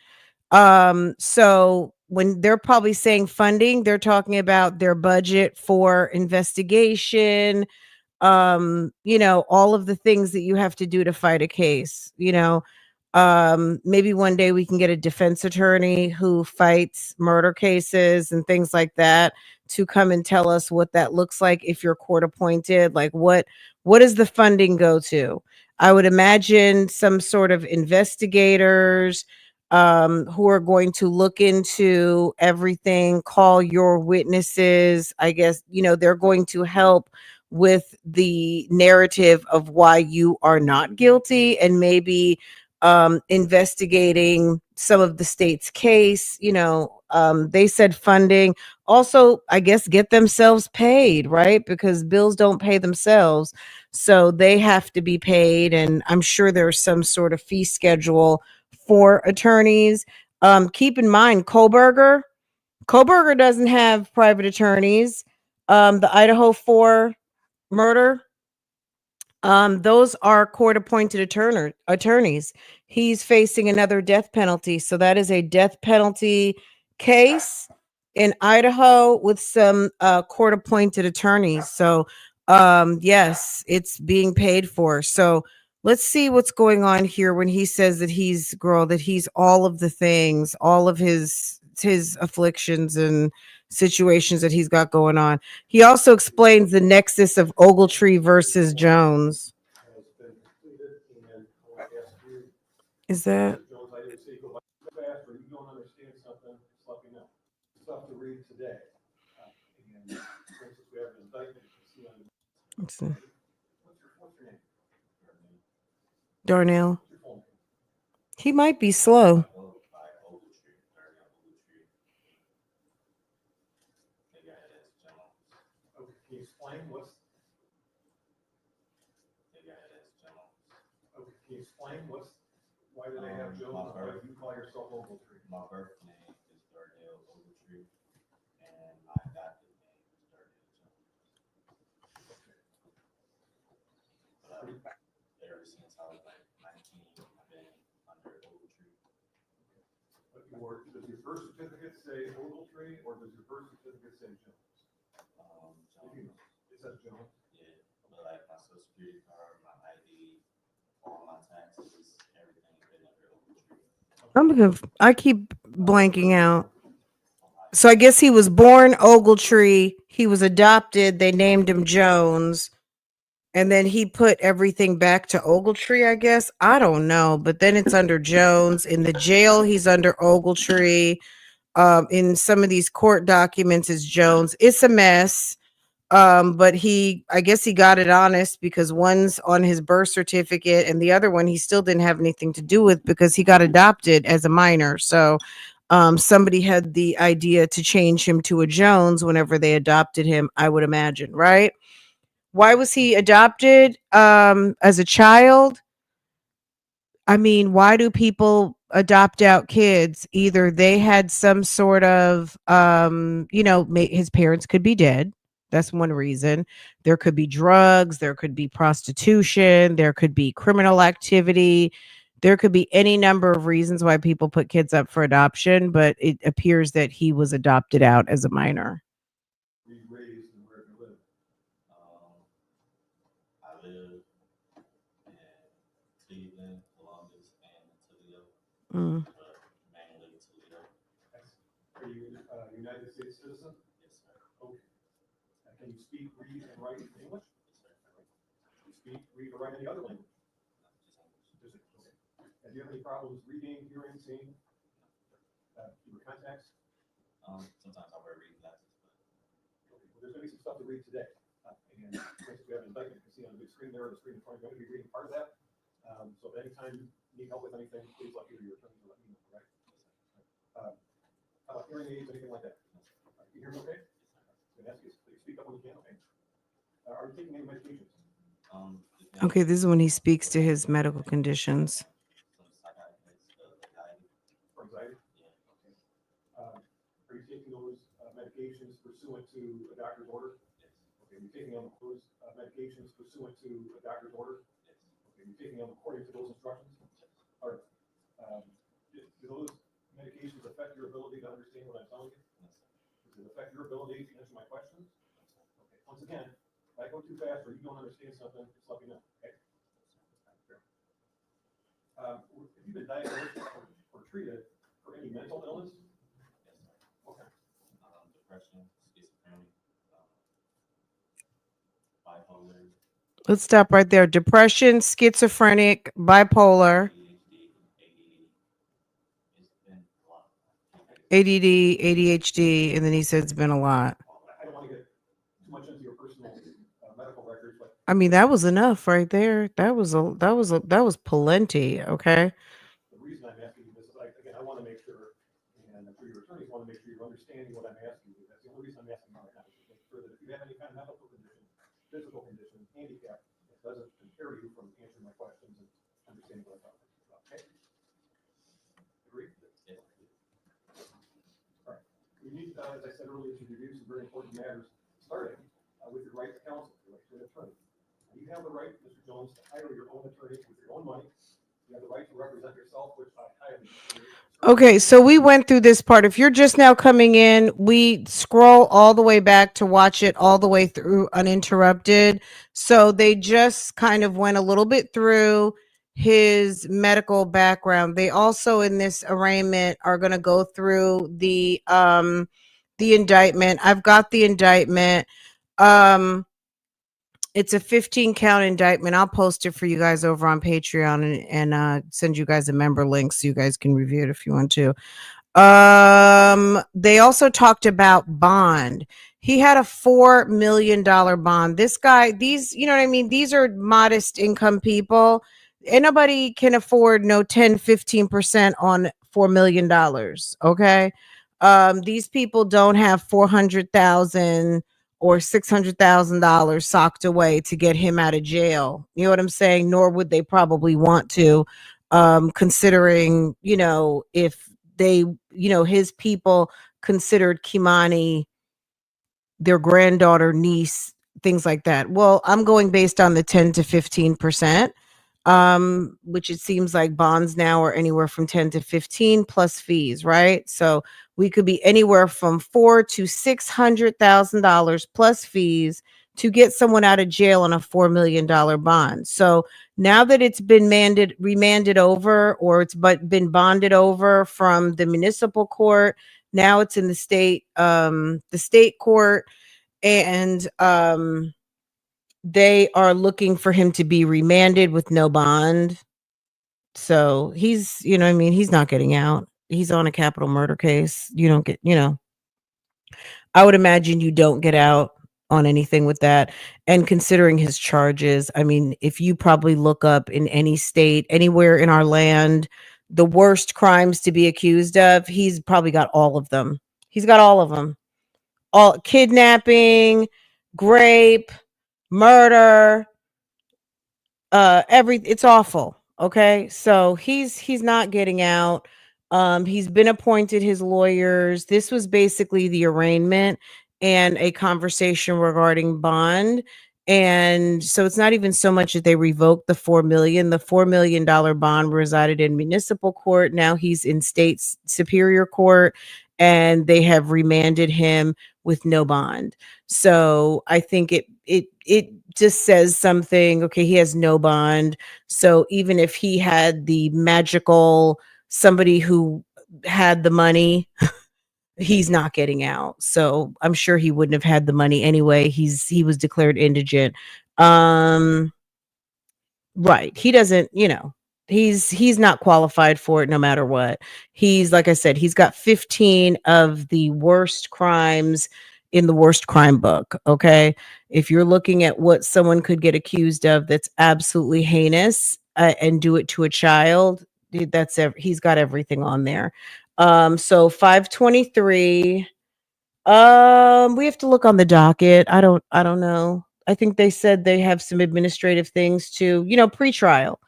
So when they're probably saying funding, they're talking about their budget for investigation, all of the things that you have to do to fight a case. Maybe one day we can get a defense attorney who fights murder cases and things like that to come and tell us what that looks like if you're court appointed. Like what does the funding go to? I would imagine some sort of investigators who are going to look into everything, call your witnesses. I guess, they're going to help with the narrative of why you are not guilty, and maybe investigating some of the state's case. They said funding. Also, I guess get themselves paid, right? Because bills don't pay themselves. So they have to be paid. And I'm sure there's some sort of fee schedule for attorneys. Keep in mind, Koberger doesn't have private attorneys. The Idaho 4 murder, those are court appointed attorneys. He's facing another death penalty. So that is a death penalty case in Idaho with some court appointed attorneys. So yes, it's being paid for. So let's see what's going on here when he says that he's all of the things, all of his afflictions and situations that he's got going on. He also explains the nexus of Ogletree versus Jones. Has been completed, and I want to ask you, Is that Mr. Jones, I didn't say go by too fast, or you don't understand something, just let me know. Stuff to read today. And for instance, we have an indictment, you can see on the. let's see, What's your name? Darnell? What's your full name? He might be slow. By Ogletree, Darnell Ogletree. They got it as Jones. Okay, can you explain what's, They got it as Jones. okay, can you explain why do they have Jones, why do you call yourself Ogletree? My birth name is Darnell Ogletree, and my adopted name is Darnell Jones. But ever since I was like 19, I've been under Ogletree. Does your birth certificate say Ogletree, or does your birth certificate say Jones? Jones. It says Jones. Yeah, but like my social security card, my ID, all my taxes, everything's been under Ogletree. I keep blanking out. So I guess he was born Ogletree. He was adopted. They named him Jones. And then he put everything back to Ogletree, I guess. I don't know. But then it's under Jones. In the jail, he's under Ogletree. In some of these court documents, it's Jones. It's a mess. But I guess he got it honest, because one's on his birth certificate and the other one he still didn't have anything to do with because he got adopted as a minor. So somebody had the idea to change him to a Jones whenever they adopted him, I would imagine, right? Why was he adopted as a child? I mean, why do people adopt out kids, either they had some sort of, his parents could be dead. That's one reason. There could be drugs, there could be prostitution, there could be criminal activity. There could be any number of reasons why people put kids up for adoption, but it appears that he was adopted out as a minor. Were you raised and where do you live? I live in Cleveland, Columbus, and Toledo, Mm. but mainly Toledo. Are you a United States citizen? Yes, sir. Okay. And can you speak, read, and write English? Yes, sir. Can you speak, read, or write any other language? Just English. Okay. And do you have any problems reading, hearing, seeing? Your contacts? Sometimes I wear reading glasses, but Okay. Well, there's going to be some stuff to read today. And since we have an indictment, you can see on the big screen there, the screen in front, you're going to be reading part of that. So if anytime you need help with anything, please let either your attorney or let me know, right? How about hearing aids, anything like that? You hear me okay? Can I ask you, please speak up when you can, okay? Are you taking any medications? Okay, this is when he speaks to his medical conditions. some psychiatric anxiety. For anxiety? Yeah. Okay. Are you taking those medications pursuant to a doctor's order? Yes. Okay, you're taking those medications pursuant to a doctor's order? Yes. Okay, you're taking them according to those instructions? All right. Do those medications affect your ability to understand what I'm telling you? Yes, sir. Does it affect your ability to answer my questions? Okay, once again, if I go too fast or you don't understand something, just let me know, okay? Have you been diagnosed or treated for any mental illness? Yes, sir. Okay. Depression, schizophrenia, bipolar, Let's stop right there. Depression, schizophrenic, bipolar, ADHD, ADD, ADHD, and then he said it's been a lot. I don't want to get too much into your personal medical records, but I mean, that was enough right there. That was plenty. Okay. the reason I'm asking you this is, again, I want to make sure, and I'm sure your attorneys want to make sure you're understanding what I'm asking you. That's the only reason I'm asking you right now, is to make sure that if you have any kind of medical condition, physical condition, handicap, it doesn't impair you from answering my questions and understanding what I'm talking about, okay? Agree? yes. All right. We need, as I said earlier, to review some very important matters, starting with your right to counsel, your right to an attorney. You have the right, Mr. Jones, to hire your own attorney with your own money. You have the right to represent yourself, which I highly appreciate. Okay, so we went through this part. If you're just now coming in, we scroll all the way back to watch it all the way through uninterrupted. So they just kind of went a little bit through his medical background. They also in this arraignment are going to go through the indictment. I've got the indictment. It's a 15 count indictment. I'll post it for you guys over on Patreon and send you guys a member link so you guys can review it if you want to. They also talked about bond. He had a $4 million bond. This guy, these, you know what I mean? These are modest income people. Anybody can afford no 10, 15% on $4 million. Okay. These people don't have 400,000 or $600,000 socked away to get him out of jail. You know what I'm saying? Nor would they probably want to, considering, if they, his people considered Kei'Mani their granddaughter, niece, things like that. Well, I'm going based on the 10 to 15%, which it seems like bonds now are anywhere from 10 to 15 plus fees, right? So we could be anywhere from $400,000 to $600,000 plus fees to get someone out of jail on a $4 million bond. So now that it's been remanded over, or it's been bonded over from the municipal court, now it's in the state court, and they are looking for him to be remanded with no bond. So he's, he's not getting out. He's on a capital murder case. You don't get, I would imagine you don't get out on anything with that. And considering his charges, I mean, if you probably look up in any state, anywhere in our land, the worst crimes to be accused of, he's probably got all of them. He's got all of them. All kidnapping, rape, murder, it's awful. Okay, so he's not getting out. He's been appointed his lawyers. This was basically the arraignment and a conversation regarding bond. And so it's not even so much that they revoked the 4 million. The $4 million bond resided in municipal court. Now he's in superior court, and they have remanded him with no bond. So I think it just says something. Okay, he has no bond. So even if he had the magical somebody who had the money, he's not getting out. So I'm sure he wouldn't have had the money anyway. He was declared indigent. Um Right. He doesn't, he's not qualified for it no matter what. He's, like I said, he's got 15 of the worst crimes in the worst crime book, okay? If you're looking at what someone could get accused of that's absolutely heinous, and do it to a child, dude, he's got everything on there. So 523, we have to look on the docket. I don't know. I think they said they have some administrative things to, pre-trial.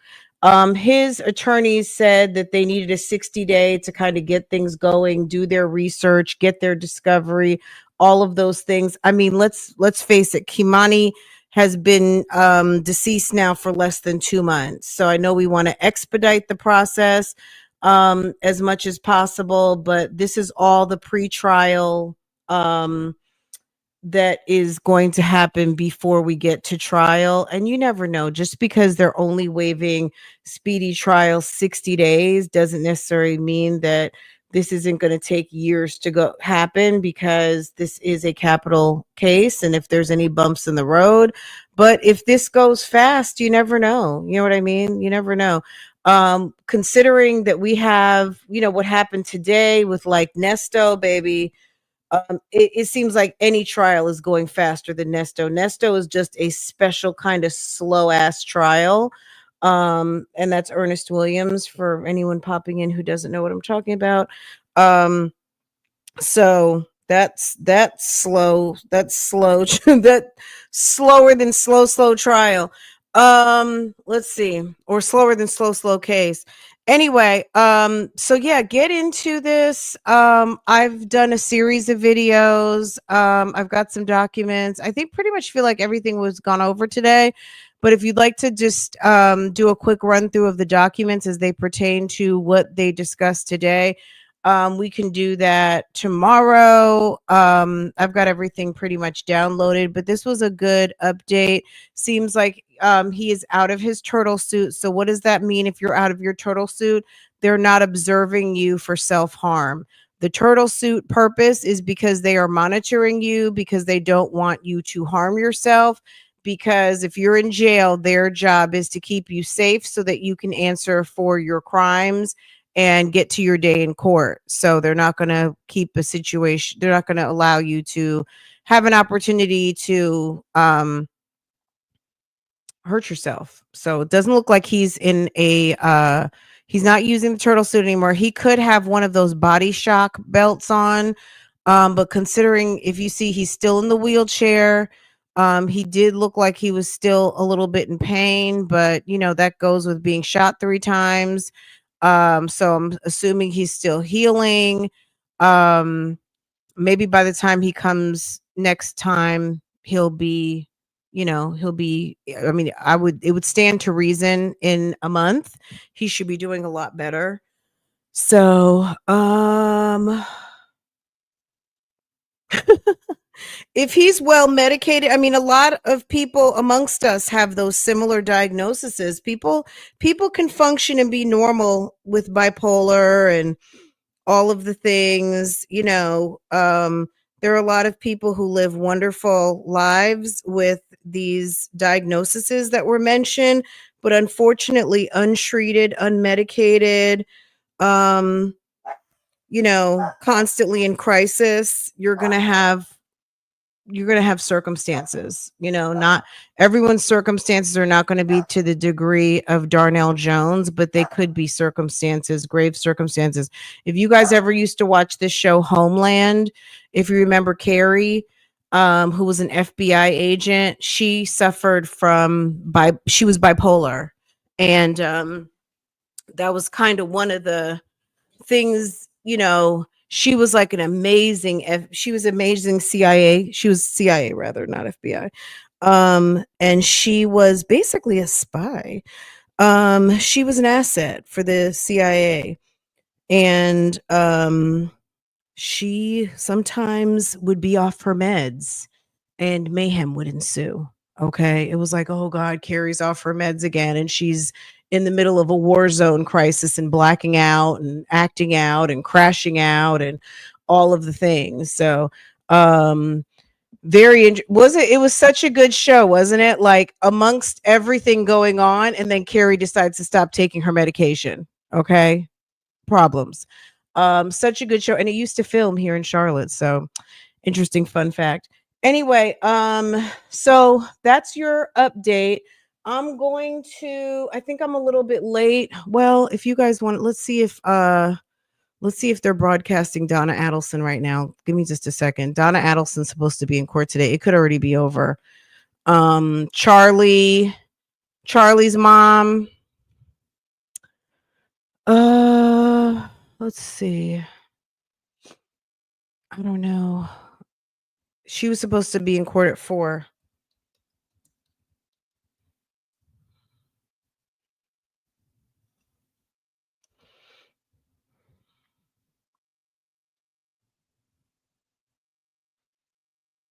His attorneys said that they needed a 60-day to kind of get things going, do their research, get their discovery, all of those things. I mean, let's face it, Kei'Mani has been deceased now for less than 2 months. So I know we want to expedite the process as much as possible, but this is all the pre-trial um that is going to happen before we get to trial. And you never know, just because they're only waiving speedy trial 60 days doesn't necessarily mean that this isn't going to take years to go happen, because this is a capital case, and if there's any bumps in the road. But if this goes fast, you never know. You know what I mean? You never know. Considering that we have, what happened today with like Nesto, baby, it seems like any trial is going faster than Nesto. Nesto is just a special kind of slow ass trial. And that's Ernest Williams, for anyone popping in who doesn't know what I'm talking about. So that's slow. That's slow. That slower than slow trial. Let's see, or slower than slow case. Anyway, so yeah, get into this. I've done a series of videos. I've got some documents. I think pretty much feel like everything was gone over today. But if you'd like to just do a quick run through of the documents as they pertain to what they discussed today, we can do that tomorrow. I've got everything pretty much downloaded, but this was a good update. Seems like he is out of his turtle suit. So what does that mean? If you're out of your turtle suit, they're not observing you for self-harm. The turtle suit purpose is because they are monitoring you, because they don't want you to harm yourself. Because if you're in jail, their job is to keep you safe so that you can answer for your crimes and get to your day in court. So they're not going to keep a situation. They're not going to allow you to have an opportunity to hurt yourself. So it doesn't look like he's in he's not using the turtle suit anymore. He could have one of those body shock belts on. But considering, if you see, he's still in the wheelchair. He did look like he was still a little bit in pain, but that goes with being shot 3 times. So I'm assuming he's still healing. Maybe by the time he comes next time, he'll be, I mean, it would stand to reason in a month. He should be doing a lot better. So, if he's well medicated, I mean, a lot of people amongst us have those similar diagnoses. People can function and be normal with bipolar and all of the things. There are a lot of people who live wonderful lives with these diagnoses that were mentioned, but unfortunately untreated, unmedicated, constantly in crisis. You're going to have circumstances. Not everyone's circumstances are not going to be to the degree of Darnell Jones, but they could be grave circumstances. If you guys ever used to watch this show Homeland, if you remember Carrie, who was an FBI agent, she suffered from she was bipolar, and That was kind of one of the things, you know, she was like an amazing, she was amazing CIA. She was CIA rather, not FBI. And she was basically a spy. She was an asset for the CIA. And she sometimes would be off her meds and mayhem would ensue. Okay. It was like, oh God, Carrie's off her meds again. And she's in the middle of a war zone crisis and blacking out and acting out and crashing out and all of the things. So, was it was such a good show, wasn't it? Like amongst everything going on, and then Carrie decides to stop taking her medication. Okay. Problems. Such a good show. And it used to film here in Charlotte. So interesting fun fact. Anyway, so that's your update. I think I'm a little bit late. Well, if you guys want, let's see if they're broadcasting Donna Adelson right now. Give me just a second. Donna Adelson's supposed to be in court today. It could already be over. Charlie's mom. Let's see. I don't know. She was supposed to be in court at 4.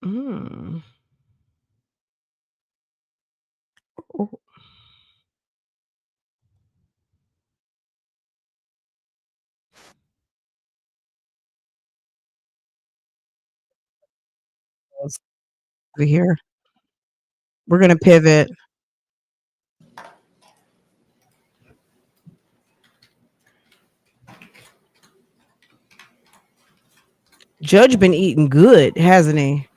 Mm. Oh. Over here. We're gonna pivot. Judge been eating good, hasn't he?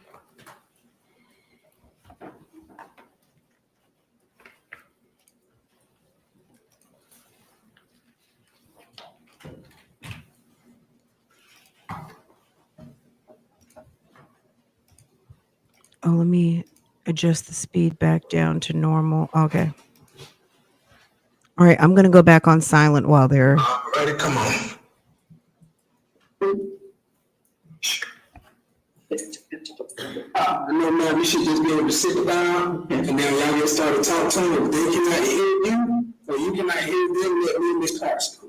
Oh, let me adjust the speed back down to normal. Okay. All right, I'm gonna go back on silent while they're Ready? Come on. No, man, we should just be able to sit down and then y'all get started talking to them. If they cannot hear you or you cannot hear them, let me in this class.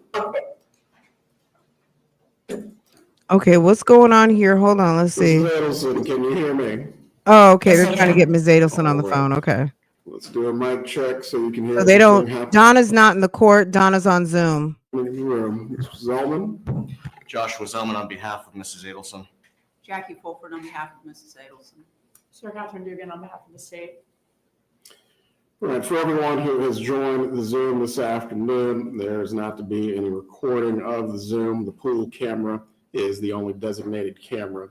okay. What's going on here? Hold on, let's see. Adelson, can you hear me? Oh, okay. They're trying to get Ms. Adelson on the phone. Okay. Let's do a mic check so you can hear. So they don't. Donna's not in the court. Donna's on Zoom. In the room. Mr. Zellman. Joshua Zellman on behalf of Mrs. Adelson. Jackie Fulford on behalf of Mrs. Adelson. Sir Catherine Dugan on behalf of the state. All right, for everyone who has joined the Zoom this afternoon, there is not to be any recording of the Zoom. The pool camera is the only designated camera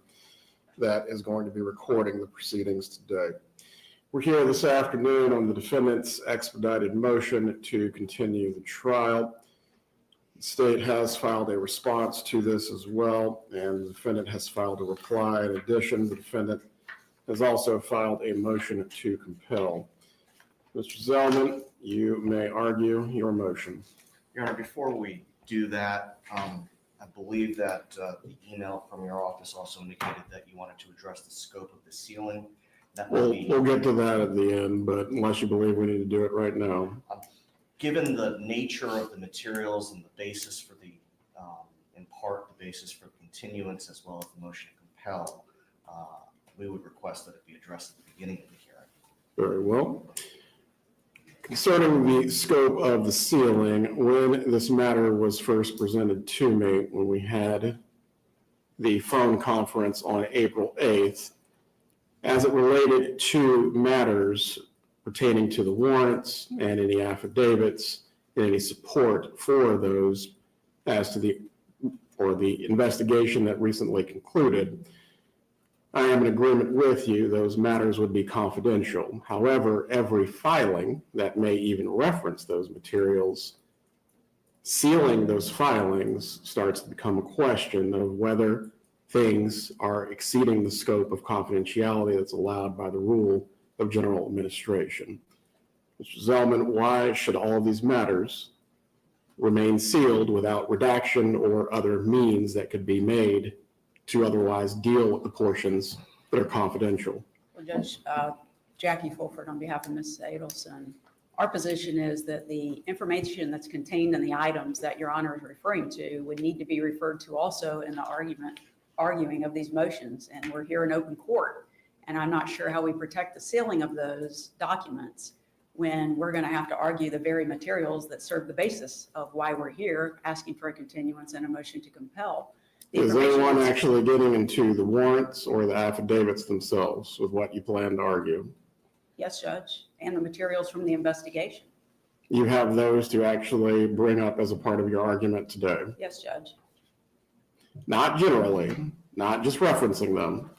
that is going to be recording the proceedings today. We're here this afternoon on the defendant's expedited motion to continue the trial. The state has filed a response to this as well, and the defendant has filed a reply. In addition, the defendant has also filed a motion to compel. Mr. Zellman, you may argue your motion. Your Honor, before we do that, I believe that the email from your office also indicated that you wanted to address the scope of the ceiling. That would be. We'll get to that at the end, but unless you believe we need to do it right now. Given the nature of the materials and the basis for the, in part, the basis for continuance as well as the motion to compel, we would request that it be addressed at the beginning of the hearing. Very well. Concerning the scope of the ceiling, when this matter was first presented to me, when we had the phone conference on April 8th, as it related to matters pertaining to the warrants and any affidavits and any support for those as to the investigation that recently concluded, I am in agreement with you, those matters would be confidential. However, every filing that may even reference those materials, sealing those filings starts to become a question of whether things are exceeding the scope of confidentiality that's allowed by the rule of general administration. Mr. Zellman, why should all of these matters remain sealed without redaction or other means that could be made to otherwise deal with the portions that are confidential. Well, Judge, Jackie Fulford on behalf of Mrs. Adelson, our position is that the information that's contained in the items that Your Honor is referring to would need to be referred to also in the arguing of these motions. And we're here in open court. And I'm not sure how we protect the sealing of those documents when we're going to have to argue the very materials that serve the basis of why we're here asking for a continuance and a motion to compel. Is anyone actually getting into the warrants or the affidavits themselves with what you plan to argue? Yes, Judge, and the materials from the investigation. You have those to actually bring up as a part of your argument today? Yes, Judge. Not generally, not just referencing them,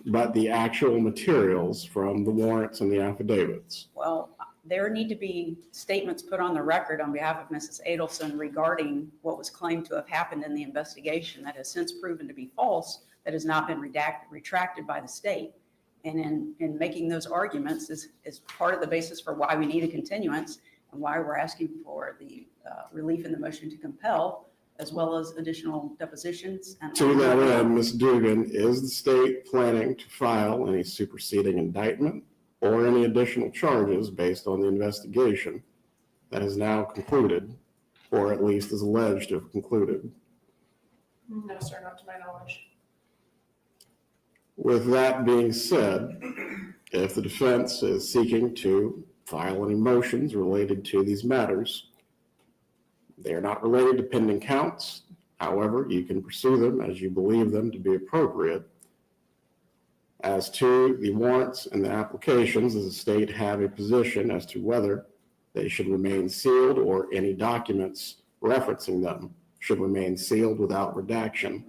but the actual materials from the warrants and the affidavits. Well, there need to be statements put on the record on behalf of Mrs. Adelson regarding what was claimed to have happened in the investigation that has since proven to be false, that has not been retracted by the state. And in making those arguments is part of the basis for why we need a continuance and why we're asking for the relief in the motion to compel, as well as additional depositions. And to that end, Ms. Dugan, is the state planning to file any superseding indictment or any additional charges based on the investigation that has now concluded, or at least is alleged to have concluded? No, sir, not to my knowledge. With that being said, if the defense is seeking to file any motions related to these matters, they are not related to pending counts. However, you can pursue them as you believe them to be appropriate. As to the warrants and the applications, does the state have a position as to whether they should remain sealed or any documents referencing them should remain sealed without redaction?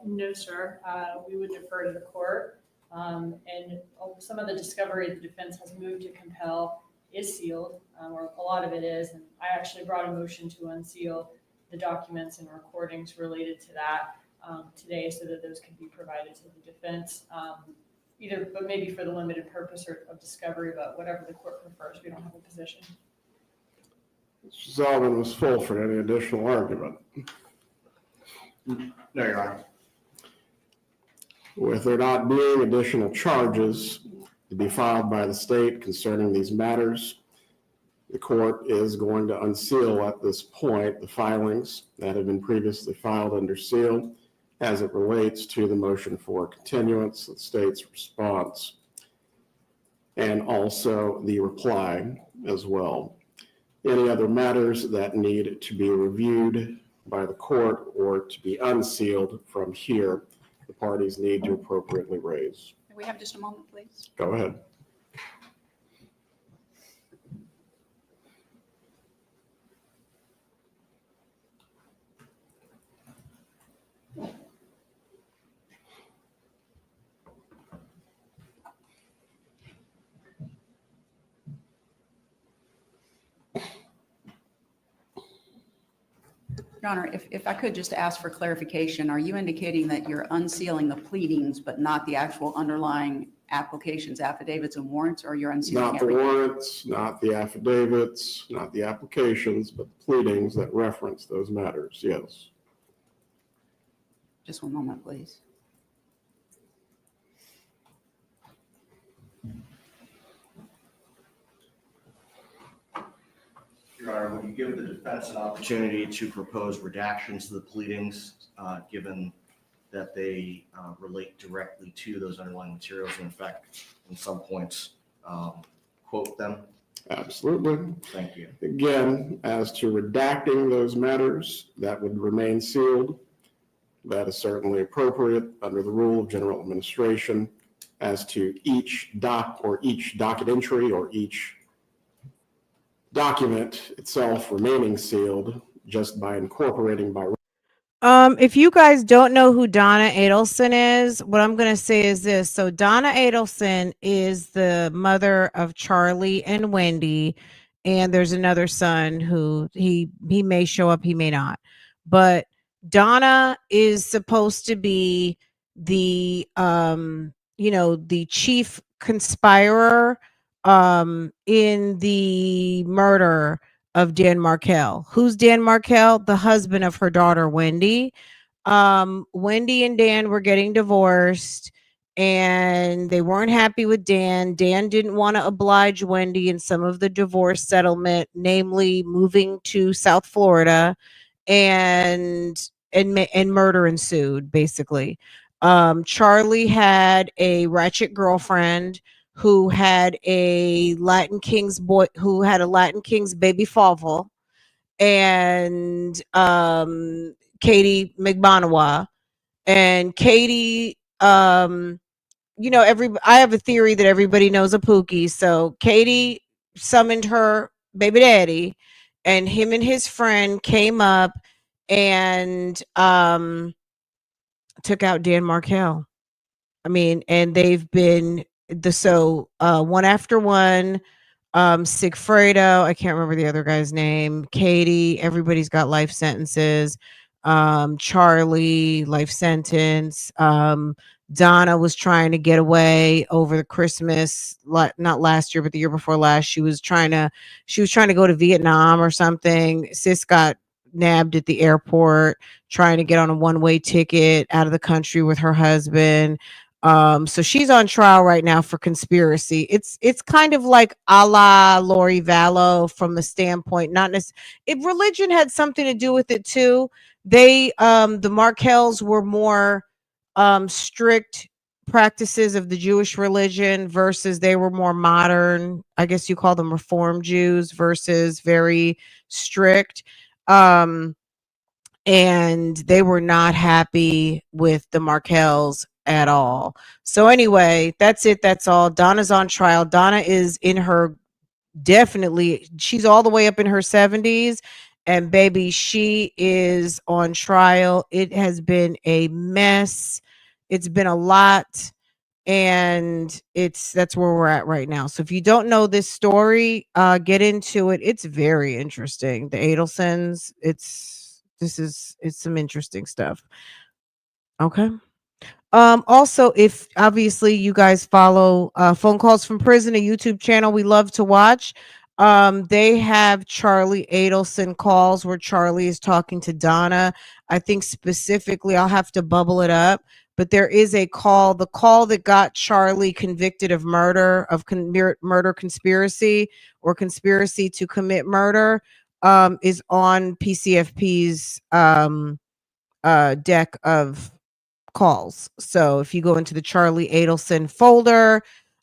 No, sir. We would defer to the court. And some of the discovery the defense has moved to compel is sealed, or a lot of it is. And I actually brought a motion to unseal the documents and recordings related to that today so that those could be provided to the defense, but maybe for the limited purpose of discovery, but whatever the court prefers, we don't have a position. Mr. Sullivan was full for any additional argument. No, Your Honor. With there not being additional charges to be filed by the state concerning these matters, the court is going to unseal at this point the filings that have been previously filed under seal as it relates to the motion for continuance, the state's response, and also the reply as well. Any other matters that need to be reviewed by the court or to be unsealed from here, the parties need to appropriately raise. Can we have just a moment, please? Go ahead. Your Honor, if I could just ask for clarification, are you indicating that you're unsealing the pleadings but not the actual underlying applications, affidavits, and warrants, or you're unsealing Not the everything? warrants, not the affidavits, not the applications, but the pleadings that reference those matters, yes. Just one moment, please. Your Honor, would you give the defense an opportunity to propose redactions to the pleadings, given that they relate directly to those underlying materials, and in fact, in some points, quote them? Absolutely. Thank you. Again, as to redacting those matters that would remain sealed, that is certainly appropriate under the rule of general administration. As to each doc or each docket entry or each document itself remaining sealed just by incorporating by. If you guys don't know who Donna Adelson is, what I'm going to say is this. So Donna Adelson is the mother of Charlie and Wendy, and there's another son who he may show up, he may not. But Donna is supposed to be the the chief conspirer in the murder of Dan Markel. Who's Dan Markel? The husband of her daughter, Wendy. Wendy and Dan were getting divorced and they weren't happy with Dan. Dan didn't want to oblige Wendy in some of the divorce settlement, namely moving to South Florida, and murder ensued basically. Charlie had a ratchet girlfriend who had a Latin King's baby father, and Katie McBonawa. And Katie, I have a theory that everybody knows a Pookie. So Katie summoned her baby daddy, and him and his friend came up and took out Dan Markel. I mean, and they've been one after one. Sigfredo, I can't remember the other guy's name. Katie, everybody's got life sentences. Charlie, life sentence. Donna was trying to get away over the Christmas, not last year, but the year before last. She was trying to go to Vietnam or something. Sis got nabbed at the airport trying to get on a one-way ticket out of the country with her husband. So she's on trial right now for conspiracy. It's kind of like a la Lori Vallow from the standpoint, not necessarily if religion had something to do with it too. They the Markells were more strict practices of the Jewish religion versus they were more modern. I guess you call them Reform Jews versus very strict. And they were not happy with the Markells at all. So anyway, that's it. That's all. Donna's on trial. Donna is in her she's all the way up in her 70s. And baby, she is on trial. It has been a mess. It's been a lot. And that's where we're at right now. So if you don't know this story, get into it. It's very interesting. The Adelsons, it's some interesting stuff. Okay. Also, if obviously you guys follow Phone Calls from Prison, a YouTube channel we love to watch. They have Charlie Adelson calls where Charlie is talking to Donna. I think specifically, I'll have to bubble it up, but there is the call that got Charlie convicted of murder, murder conspiracy, or conspiracy to commit murder, is on PCFP's deck of calls. So if you go into the Charlie Adelson folder,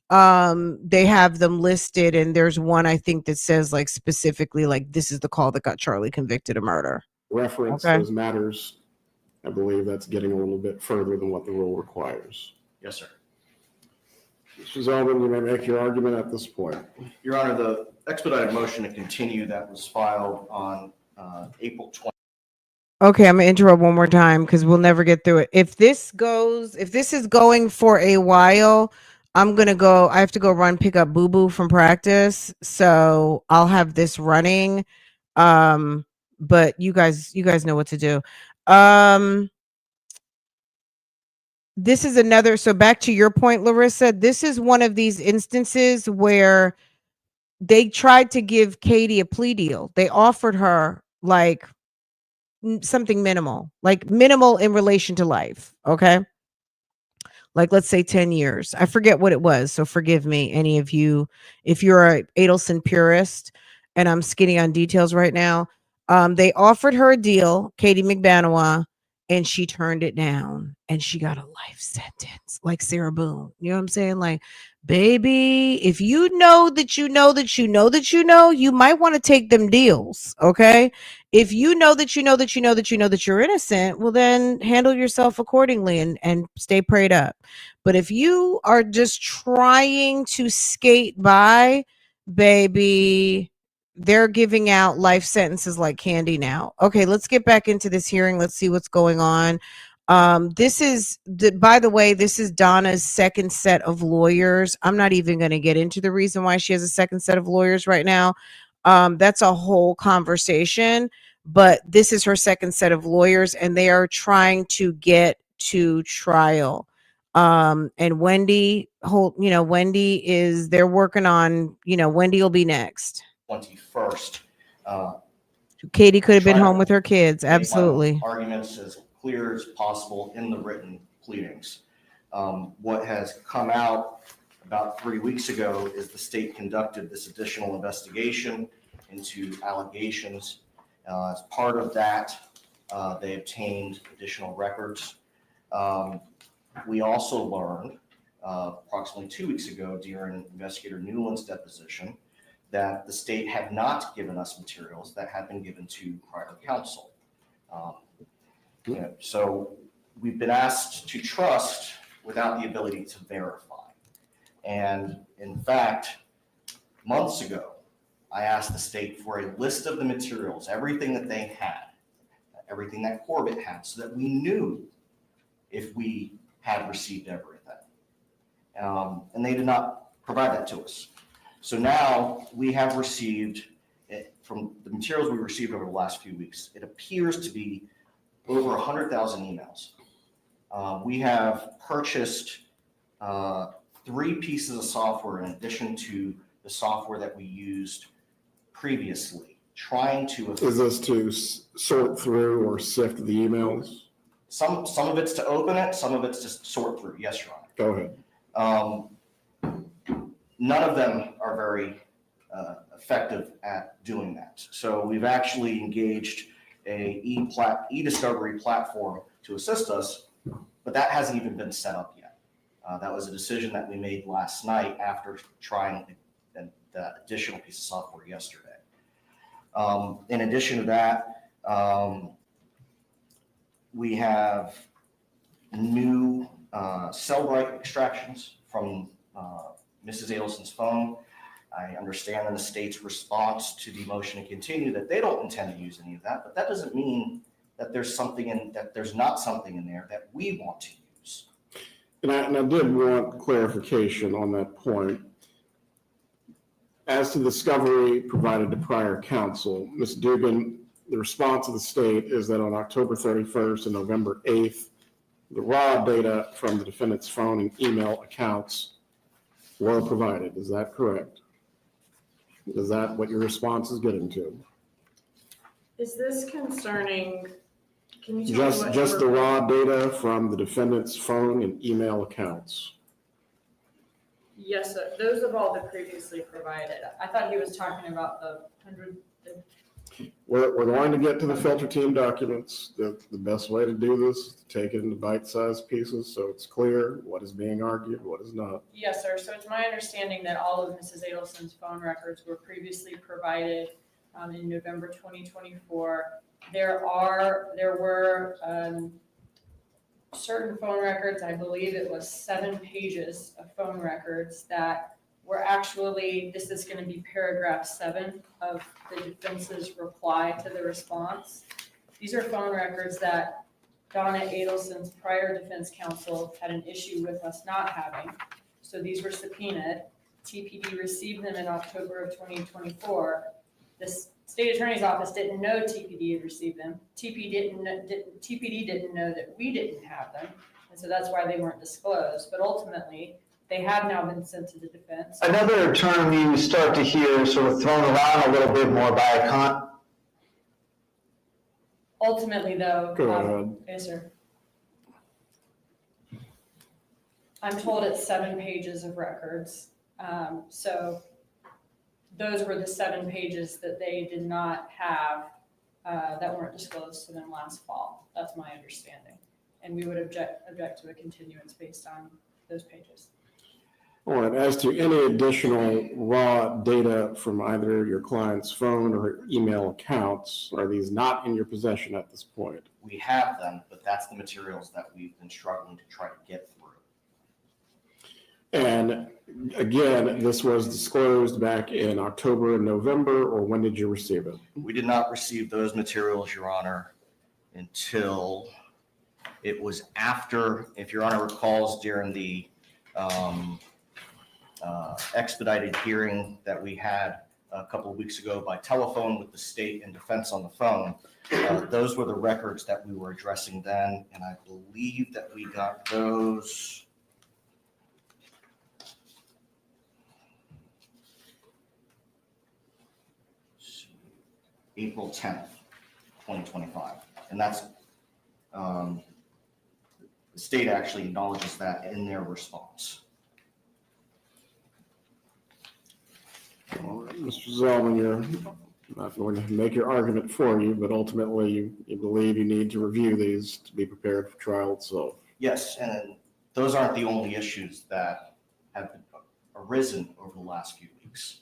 they have them listed, and there's one I think that says like specifically like this is the call that got Charlie convicted of murder. Reference those matters. I believe that's getting a little bit further than what the rule requires. Yes, sir. Mr. Zeldin, you may make your argument at this point. Your Honor, the expedited motion to continue that was filed on April 20th. Okay, I'm gonna interrupt one more time because we'll never get through it. If this is going for a while, I have to go pick up Boo Boo from practice. So I'll have this running. But you guys know what to do. This is another, so back to your point, Larissa, this is one of these instances where they tried to give Katie a plea deal. They offered her like something minimal in relation to life. Okay. Like, let's say 10 years. I forget what it was. So forgive me, any of you, if you're a Adelson purist, and I'm skinny on details right now. They offered her a deal, Katie McBonawa, and she turned it down, and she got a life sentence like Sarah Boone. You know what I'm saying? Like, baby, if you know that you know that you know that you know, you might want to take them deals. Okay. If you know that you know that you know that you know that you're innocent, well, then handle yourself accordingly and stay prayed up. But if you are just trying to skate by, baby, they're giving out life sentences like candy now. Okay, let's get back into this hearing. Let's see what's going on. By the way, this is Donna's second set of lawyers. I'm not even going to get into the reason why she has a second set of lawyers right now. That's a whole conversation, but this is her second set of lawyers, and they are trying to get to trial. And Wendy, they're working on, Wendy will be next. 21st. Katie could have been Try to home with her kids. make my Absolutely. arguments as clear as possible in the written pleadings. What has come out about 3 weeks ago is the state conducted this additional investigation into allegations. As part of that, they obtained additional records. We also learned approximately 2 weeks ago during Investigator Newland's deposition that the state had not given us materials that had been given to prior counsel. So we've been asked to trust without the ability to verify. And in fact, months ago, I asked the state for a list of the materials, everything that they had, everything that Corbett had, so that we knew if we had received everything. And they did not provide that to us. So now we have received, from the materials we received over the last few weeks, it appears to be over 100,000 emails. We have purchased 3 pieces of software in addition to the software that we used previously, trying to. Is this to sort through or sift the emails? Some of it's to open it, some of it's to sort through. Yes, Your Honor. Go ahead. None of them are very effective at doing that. So we've actually engaged a e-discovery platform to assist us, but that hasn't even been set up yet. That was a decision that we made last night after trying the additional piece of software yesterday. In addition to that, we have new cell write extractions from Mrs. Adelson's phone. I understand in the state's response to the motion to continue that they don't intend to use any of that, but that doesn't mean that there's not something in there that we want to use. And I did want clarification on that point. As to discovery provided to prior counsel, Ms. Dugan, the response of the state is that on October 31st and November 8th, the raw data from the defendant's phone and email accounts were provided. Is that correct? Is that what your response is getting to? Is this concerning, can you tell me what? Just the raw data from the defendant's phone and email accounts? Yes, sir. Those have all been previously provided. I thought he was talking about the 100. We're going to get to the filter team documents. The best way to do this is to take it into bite-sized pieces so it's clear what is being argued, what is not. Yes, sir. So it's my understanding that all of Mrs. Adelson's phone records were previously provided in November 2024. There were certain phone records, I believe it was 7 pages of phone records that were actually, this is going to be paragraph 7 of the defense's reply to the response. These are phone records that Donna Adelson's prior defense counsel had an issue with us not having. So these were subpoenaed. TPD received them in October of 2024. The state attorney's office didn't know TPD had received them. TPD didn't know that we didn't have them. And so that's why they weren't disclosed. But ultimately, they have now been sent to the defense. Another term you start to hear sort of thrown around a little bit more by Ultimately, though. Go ahead. Yes, sir. I'm told it's 7 pages of records. So those were the 7 pages that they did not have that weren't disclosed to them last fall. That's my understanding. And we would object to a continuance based on those pages. All right, as to any additional raw data from either your client's phone or email accounts, are these not in your possession at this point? We have them, but that's the materials that we've been struggling to try to get through. And again, this was disclosed back in October and November, or when did you receive it? We did not receive those materials, Your Honor, until it was after, if Your Honor recalls, during the expedited hearing that we had a couple of weeks ago by telephone with the state and defense on the phone. Those were the records that we were addressing then, and I believe that we got those. April 10th, 2025. And that's, the state actually acknowledges that in their response. All right, Mr. Zellman, you're not going to make your argument for you, but ultimately you believe you need to review these to be prepared for trial itself. Yes, and those aren't the only issues that have arisen over the last few weeks.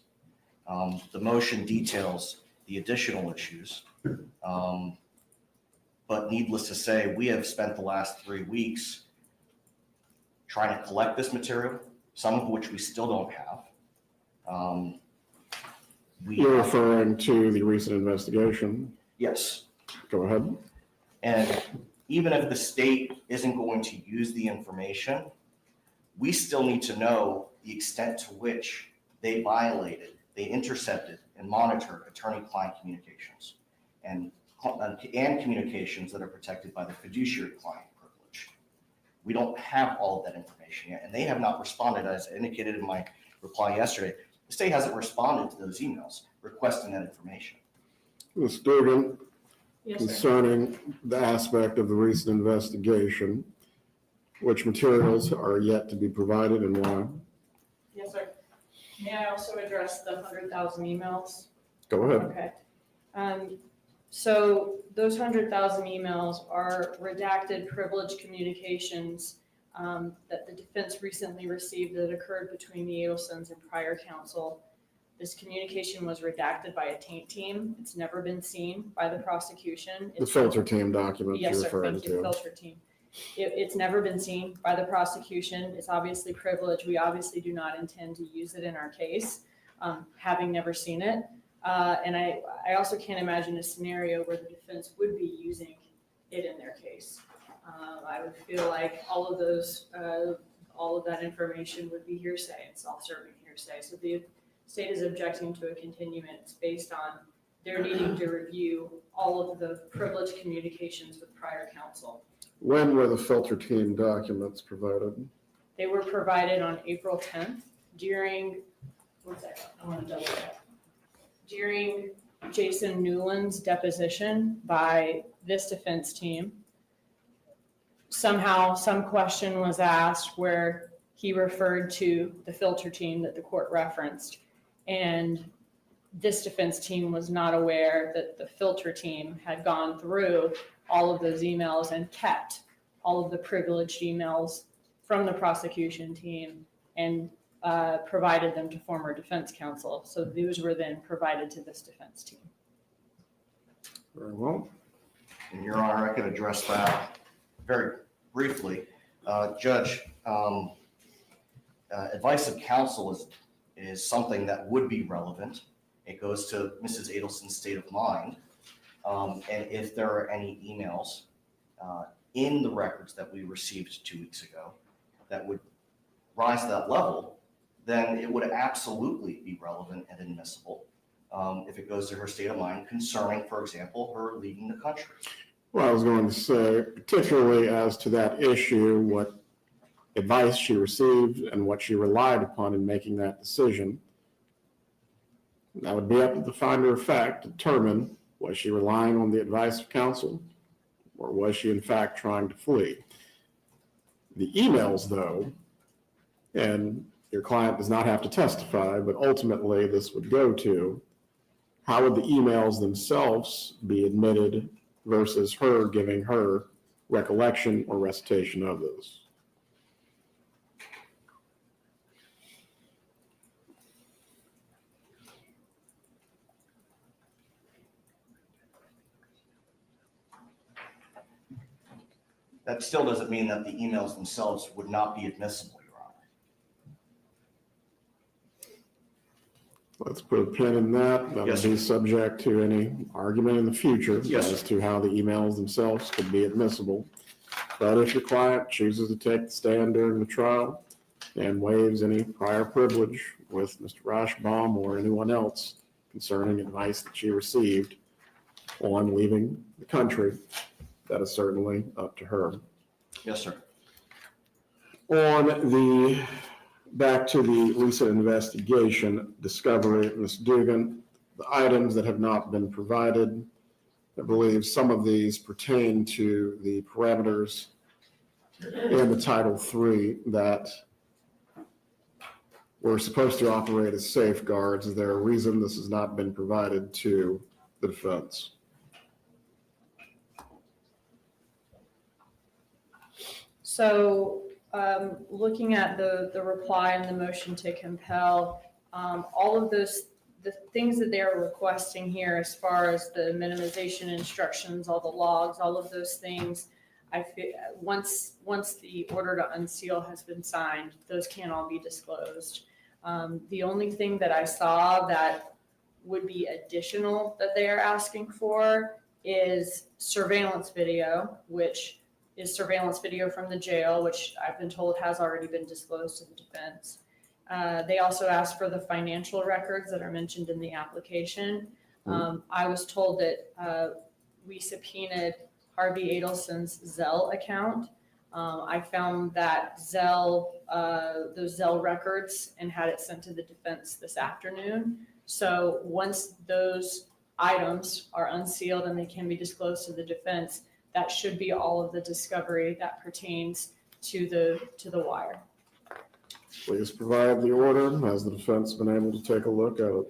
The motion details the additional issues. But needless to say, we have spent the last 3 weeks trying to collect this material, some of which we still don't have. You're referring to the recent investigation. Yes. Go ahead. And even if the state isn't going to use the information, we still need to know the extent to which they violated, they intercepted and monitored attorney-client communications and communications that are protected by the fiduciary client privilege. We don't have all of that information yet, and they have not responded. As indicated in my reply yesterday, the state hasn't responded to those emails requesting that information. Ms. Dugan, Yes, sir. concerning the aspect of the recent investigation, which materials are yet to be provided and why? Yes, sir. May I also address the 100,000 emails? Go ahead. Okay. So those 100,000 emails are redacted privileged communications that the defense recently received that occurred between the Adelsons and prior counsel. This communication was redacted by a taint team. It's never been seen by the prosecution. The filter team document Yes, you're sir, referring thank you, to. filter team. It's never been seen by the prosecution. It's obviously privileged. We obviously do not intend to use it in our case, having never seen it. And I also can't imagine a scenario where the defense would be using it in their case. I would feel like all of that information would be hearsay and self-serving hearsay. So the state is objecting to a continuance based on their needing to review all of the privileged communications with prior counsel. When were the filter team documents provided? They were provided on April 10th during, one second, I want to double check. During Jason Newland's deposition by this defense team, somehow some question was asked where he referred to the filter team that the court referenced. And this defense team was not aware that the filter team had gone through all of those emails and kept all of the privileged emails from the prosecution team and provided them to former defense counsel. So those were then provided to this defense team. Very well. And Your Honor, I could address that very briefly. Judge, advice of counsel is something that would be relevant. It goes to Mrs. Adelson's state of mind. And if there are any emails in the records that we received 2 weeks ago that would rise to that level, then it would absolutely be relevant and admissible if it goes to her state of mind concerning, for example, her leaving the country. Well, I was going to say, particularly as to that issue, what advice she received and what she relied upon in making that decision. That would be up to the finder of fact to determine, was she relying on the advice of counsel or was she in fact trying to flee? The emails, though, and your client does not have to testify, but ultimately this would go to how would the emails themselves be admitted versus her giving her recollection or recitation of those. That still doesn't mean that the emails themselves would not be admissible, Your Honor. Let's put a pin in that. That Yes, would be subject to any argument in the future Yes, as to how the emails themselves could be admissible. But if your client chooses to take the stand during the trial and waives any prior privilege with Mr. Rashbaum or anyone else concerning advice that she received on leaving the country, that is certainly up to her. Yes, sir. Back to the recent investigation discovery, Ms. Dugan, the items that have not been provided. I believe some of these pertain to the parameters in the Title III that we're supposed to operate as safeguards. Is there a reason this has not been provided to the defense? So, looking at the reply and the motion to compel, all of the things that they are requesting here as far as the minimization instructions, all the logs, all of those things, I feel, once the order to unseal has been signed, those can all be disclosed. The only thing that I saw that would be additional that they are asking for is surveillance video, which is surveillance video from the jail, which I've been told has already been disclosed to the defense. They also asked for the financial records that are mentioned in the application. I was told that we subpoenaed Harvey Adelson's Zelle account. I found that those Zelle records and had it sent to the defense this afternoon. So once those items are unsealed and they can be disclosed to the defense, that should be all of the discovery that pertains to the wire. Please provide the order. Has the defense been able to take a look at it?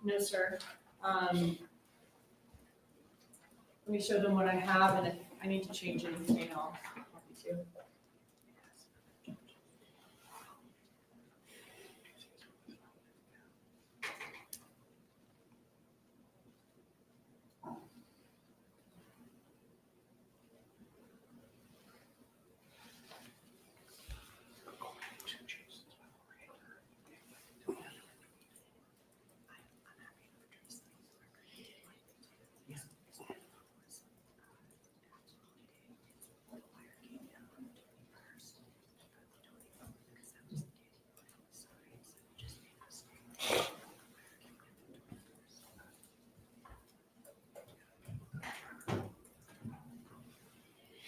No, sir. Let me show them what I have, and if I need to change anything, I'll happy to.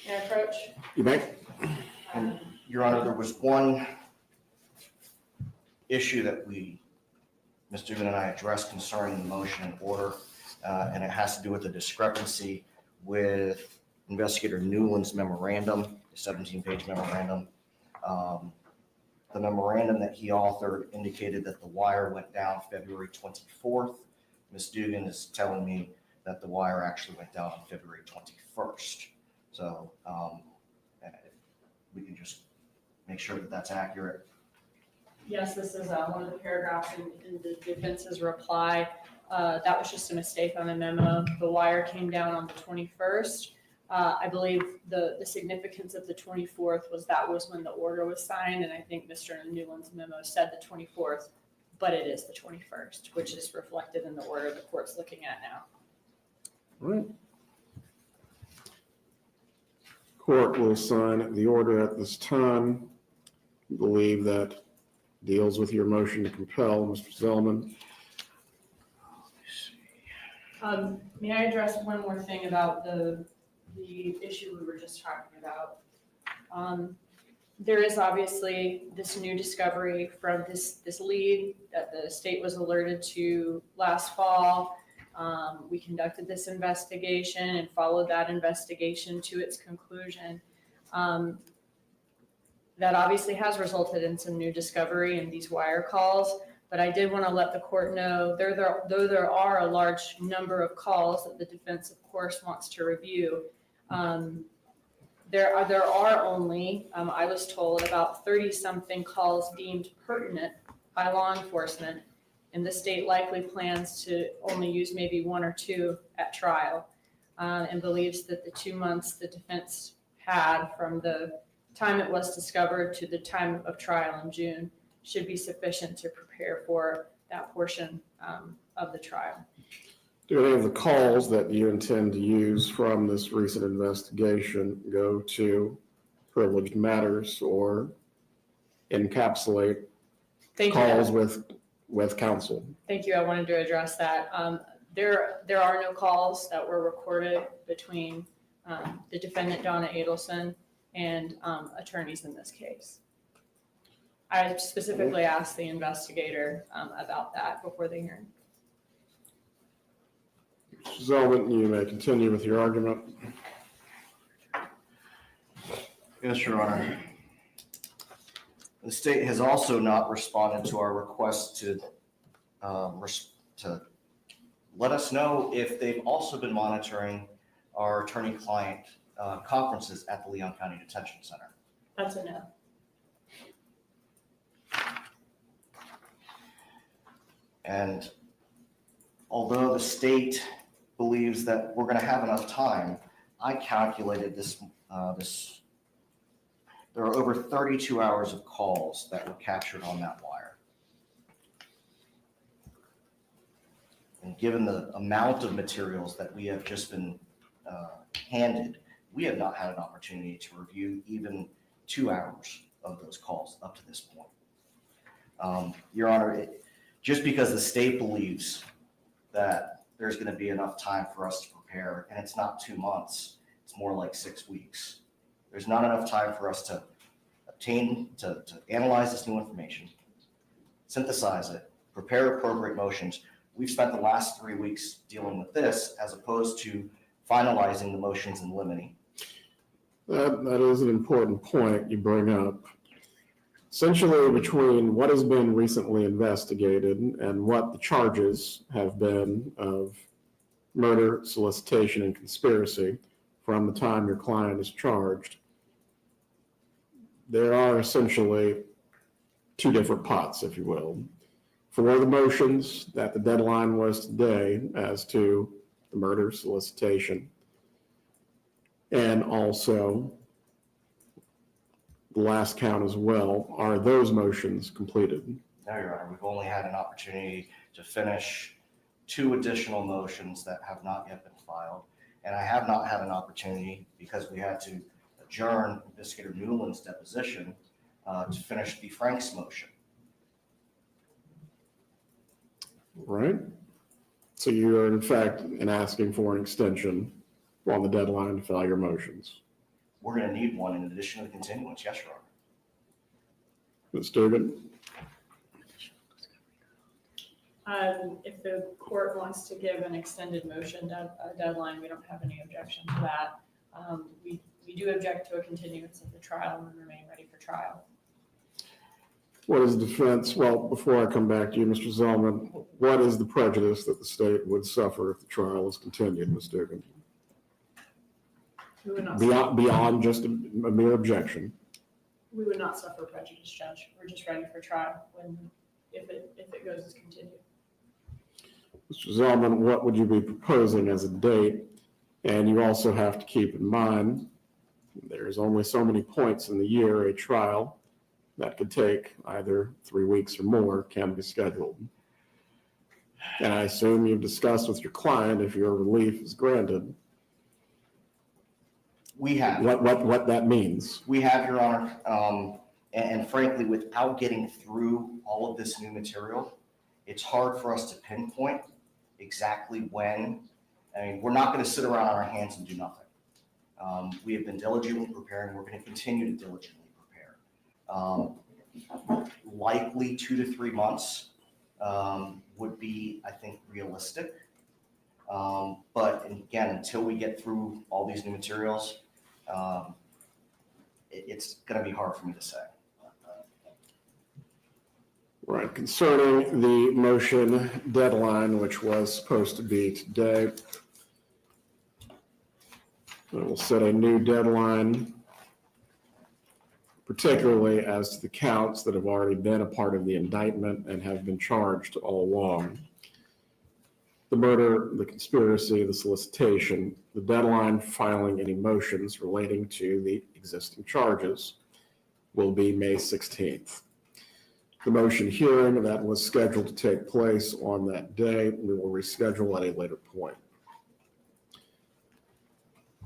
May I approach? You may. Your Honor, there was one issue that Ms. Dugan and I addressed concerning the motion and order, and it has to do with the discrepancy with Investigator Newland's memorandum, the 17-page memorandum. The memorandum that he authored indicated that the wire went down February 24th. Ms. Dugan is telling me that the wire actually went down on February 21st. So we can just make sure that that's accurate. Yes, this is one of the paragraphs in the defense's reply. That was just a mistake on the memo. The wire came down on the 21st. I believe the significance of the 24th was that was when the order was signed, and I think Mr. Newland's memo said the 24th, but it is the 21st, which is reflected in the order the court's looking at now. All right. Court will sign the order at this time. I believe that deals with your motion to compel, Mr. Zellman. May I address one more thing about the issue we were just talking about? There is obviously this new discovery from this lead that the state was alerted to last fall. We conducted this investigation and followed that investigation to its conclusion. That obviously has resulted in some new discovery in these wire calls, but I did want to let the court know, though there are a large number of calls that the defense, of course, wants to review, there are only, I was told, about 30-something calls deemed pertinent by law enforcement, and the state likely plans to only use maybe one or two at trial, and believes that the 2 months the defense had from the time it was discovered to the time of trial in June should be sufficient to prepare for that portion of the trial. Do any of the calls that you intend to use from this recent investigation go to privileged matters or encapsulate calls with counsel? Thank you. I wanted to address that. There are no calls that were recorded between the defendant, Donna Adelson, and attorneys in this case. I specifically asked the investigator about that before the hearing. Mr. Zeldin, you may continue with your argument. Yes, Your Honor. The state has also not responded to our request to let us know if they've also been monitoring our attorney-client conferences at the Leon County Detention Center. That's a no. And although the state believes that we're going to have enough time, I calculated this. There are over 32 hours of calls that were captured on that wire. And given the amount of materials that we have just been handed, we have not had an opportunity to review even 2 hours of those calls up to this point. Your Honor, just because the state believes that there's going to be enough time for us to prepare, and it's not 2 months, it's more like 6 weeks. There's not enough time for us to to analyze this new information, synthesize it, prepare appropriate motions. We've spent the last 3 weeks dealing with this as opposed to finalizing the motions in limine. That is an important point you bring up. Essentially, between what has been recently investigated and what the charges have been of murder, solicitation, and conspiracy from the time your client is charged, there are essentially two different pots, if you will. For the motions that the deadline was today as to the murder, solicitation, and also the last count as well, are those motions completed? No, Your Honor, we've only had an opportunity to finish 2 additional motions that have not yet been filed. And I have not had an opportunity, because we had to adjourn Investigator Newland's deposition, to finish the Frank's motion. Right. So you are in fact asking for an extension on the deadline to file your motions. We're going to need one in addition to the continuance. Yes, Your Honor. Ms. Dugan? If the court wants to give an extended motion deadline, we don't have any objection to that. We do object to a continuance of the trial and remain ready for trial. What is the defense? Well, before I come back to you, Mr. Zellman, what is the prejudice that the state would suffer if the trial is continued, Ms. Dugan? We would not Beyond just a mere objection? We would not suffer prejudice, Judge. We're just ready for trial if it goes as continued. Mr. Zellman, what would you be proposing as a date? And you also have to keep in mind, there's only so many points in the year a trial that could take either 3 weeks or more can be scheduled. And I assume you've discussed with your client if your relief is granted. We have. What that means. We have, Your Honor. And frankly, without getting through all of this new material, it's hard for us to pinpoint exactly when. I mean, we're not going to sit around on our hands and do nothing. We have been diligently preparing. We're going to continue to diligently prepare. Likely 2 to 3 months would be, I think, realistic. But again, until we get through all these new materials, it's going to be hard for me to say. Right. Concerning the motion deadline, which was supposed to be today, we'll set a new deadline, particularly as to the counts that have already been a part of the indictment and have been charged all along. The murder, the conspiracy, the solicitation, the deadline for filing any motions relating to the existing charges will be May 16th. The motion hearing that was scheduled to take place on that day, we will reschedule at a later point.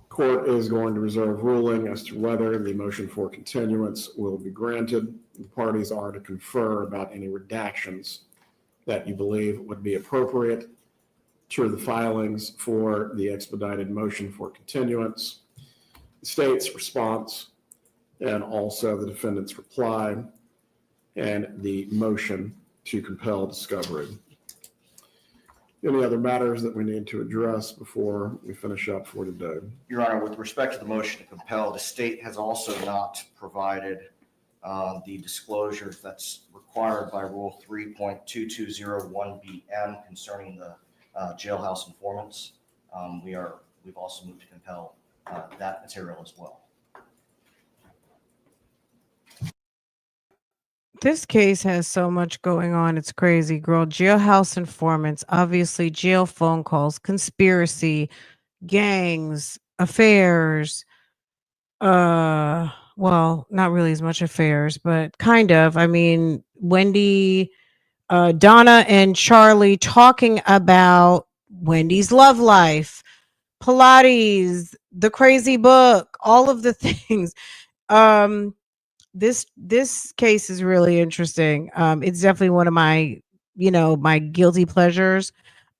Court is going to reserve ruling as to whether the motion for continuance will be granted. The parties are to confer about any redactions that you believe would be appropriate to the filings for the expedited motion for continuance, the state's response, and also the defendant's reply, and the motion to compel discovery. Any other matters that we need to address before we finish up for today? Your Honor, with respect to the motion to compel, the state has also not provided the disclosures that's required by Rule 3.2201BM concerning the jailhouse informants. We've also moved to compel that material as well. This case has so much going on. It's crazy, girl. Jailhouse informants, obviously jail phone calls, conspiracy, gangs, affairs. Well, not really as much affairs, but kind of. I mean, Wendy, Donna and Charlie talking about Wendy's love life, Pilates, the crazy book, all of the things. Um, this case is really interesting. It's definitely one of my, my guilty pleasures.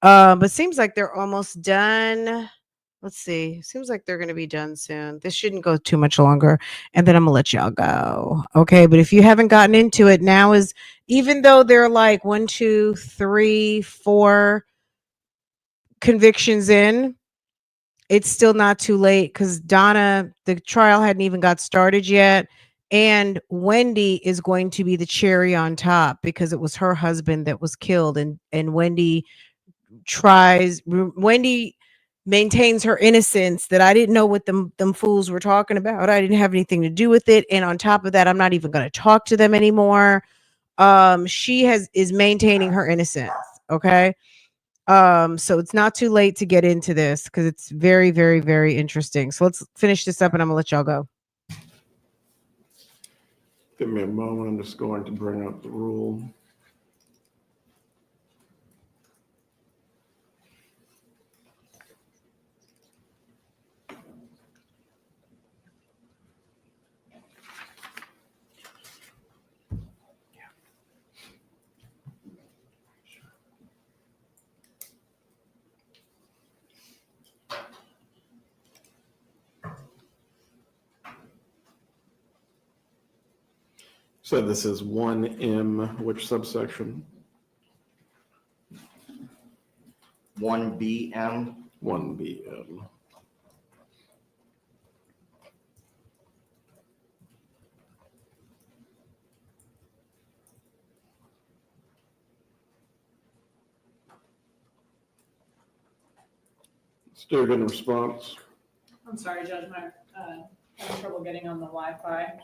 But seems like they're almost done. Let's see. Seems like they're going to be done soon. This shouldn't go too much longer. And then I'm going to let y'all go. Okay. But if you haven't gotten into it, now is, even though they're like 1, 2, 3, 4 convictions in, it's still not too late because Donna, the trial hadn't even got started yet. And Wendy is going to be the cherry on top because it was her husband that was killed. And Wendy maintains her innocence, that I didn't know what them fools were talking about. I didn't have anything to do with it. And on top of that, I'm not even going to talk to them anymore. She is maintaining her innocence. Okay. So it's not too late to get into this because it's very, very, very interesting. So let's finish this up and I'm gonna let y'all go. Give me a moment. I'm just going to bring up the rule. So this is 1M, which subsection? 1BM. 1BM. Student response. I'm sorry, Judge, my, having trouble getting on the Wi-Fi.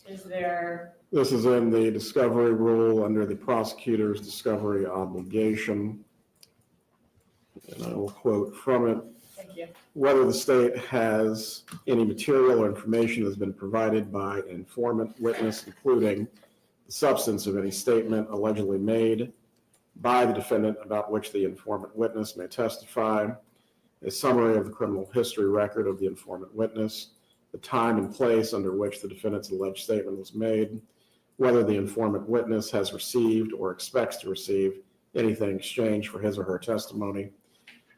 Is there, This is in the discovery rule under the prosecutor's discovery obligation. And I will quote from it. thank you. Whether the state has any material or information that's been provided by an informant witness, including the substance of any statement allegedly made by the defendant about which the informant witness may testify, a summary of the criminal history record of the informant witness, the time and place under which the defendant's alleged statement was made, whether the informant witness has received or expects to receive anything in exchange for his or her testimony,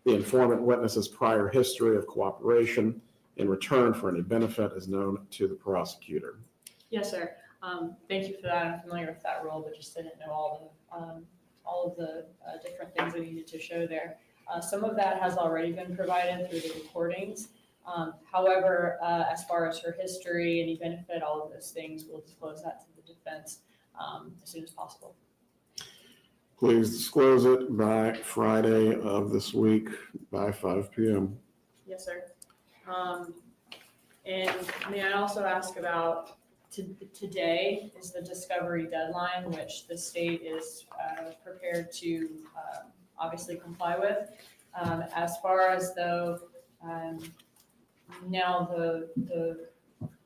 the informant witness's prior history of cooperation in return for any benefit is known to the prosecutor. Yes, sir. Thank you for that. I'm familiar with that rule, but just didn't know all of the different things we needed to show there. Some of that has already been provided through the recordings. However, as far as her history, any benefit, all of those things, we'll disclose that to the defense as soon as possible. Please disclose it by Friday of this week by 5 p.m. Yes, sir. And may I also ask about today is the discovery deadline, which the state is prepared to obviously comply with. As far as though now the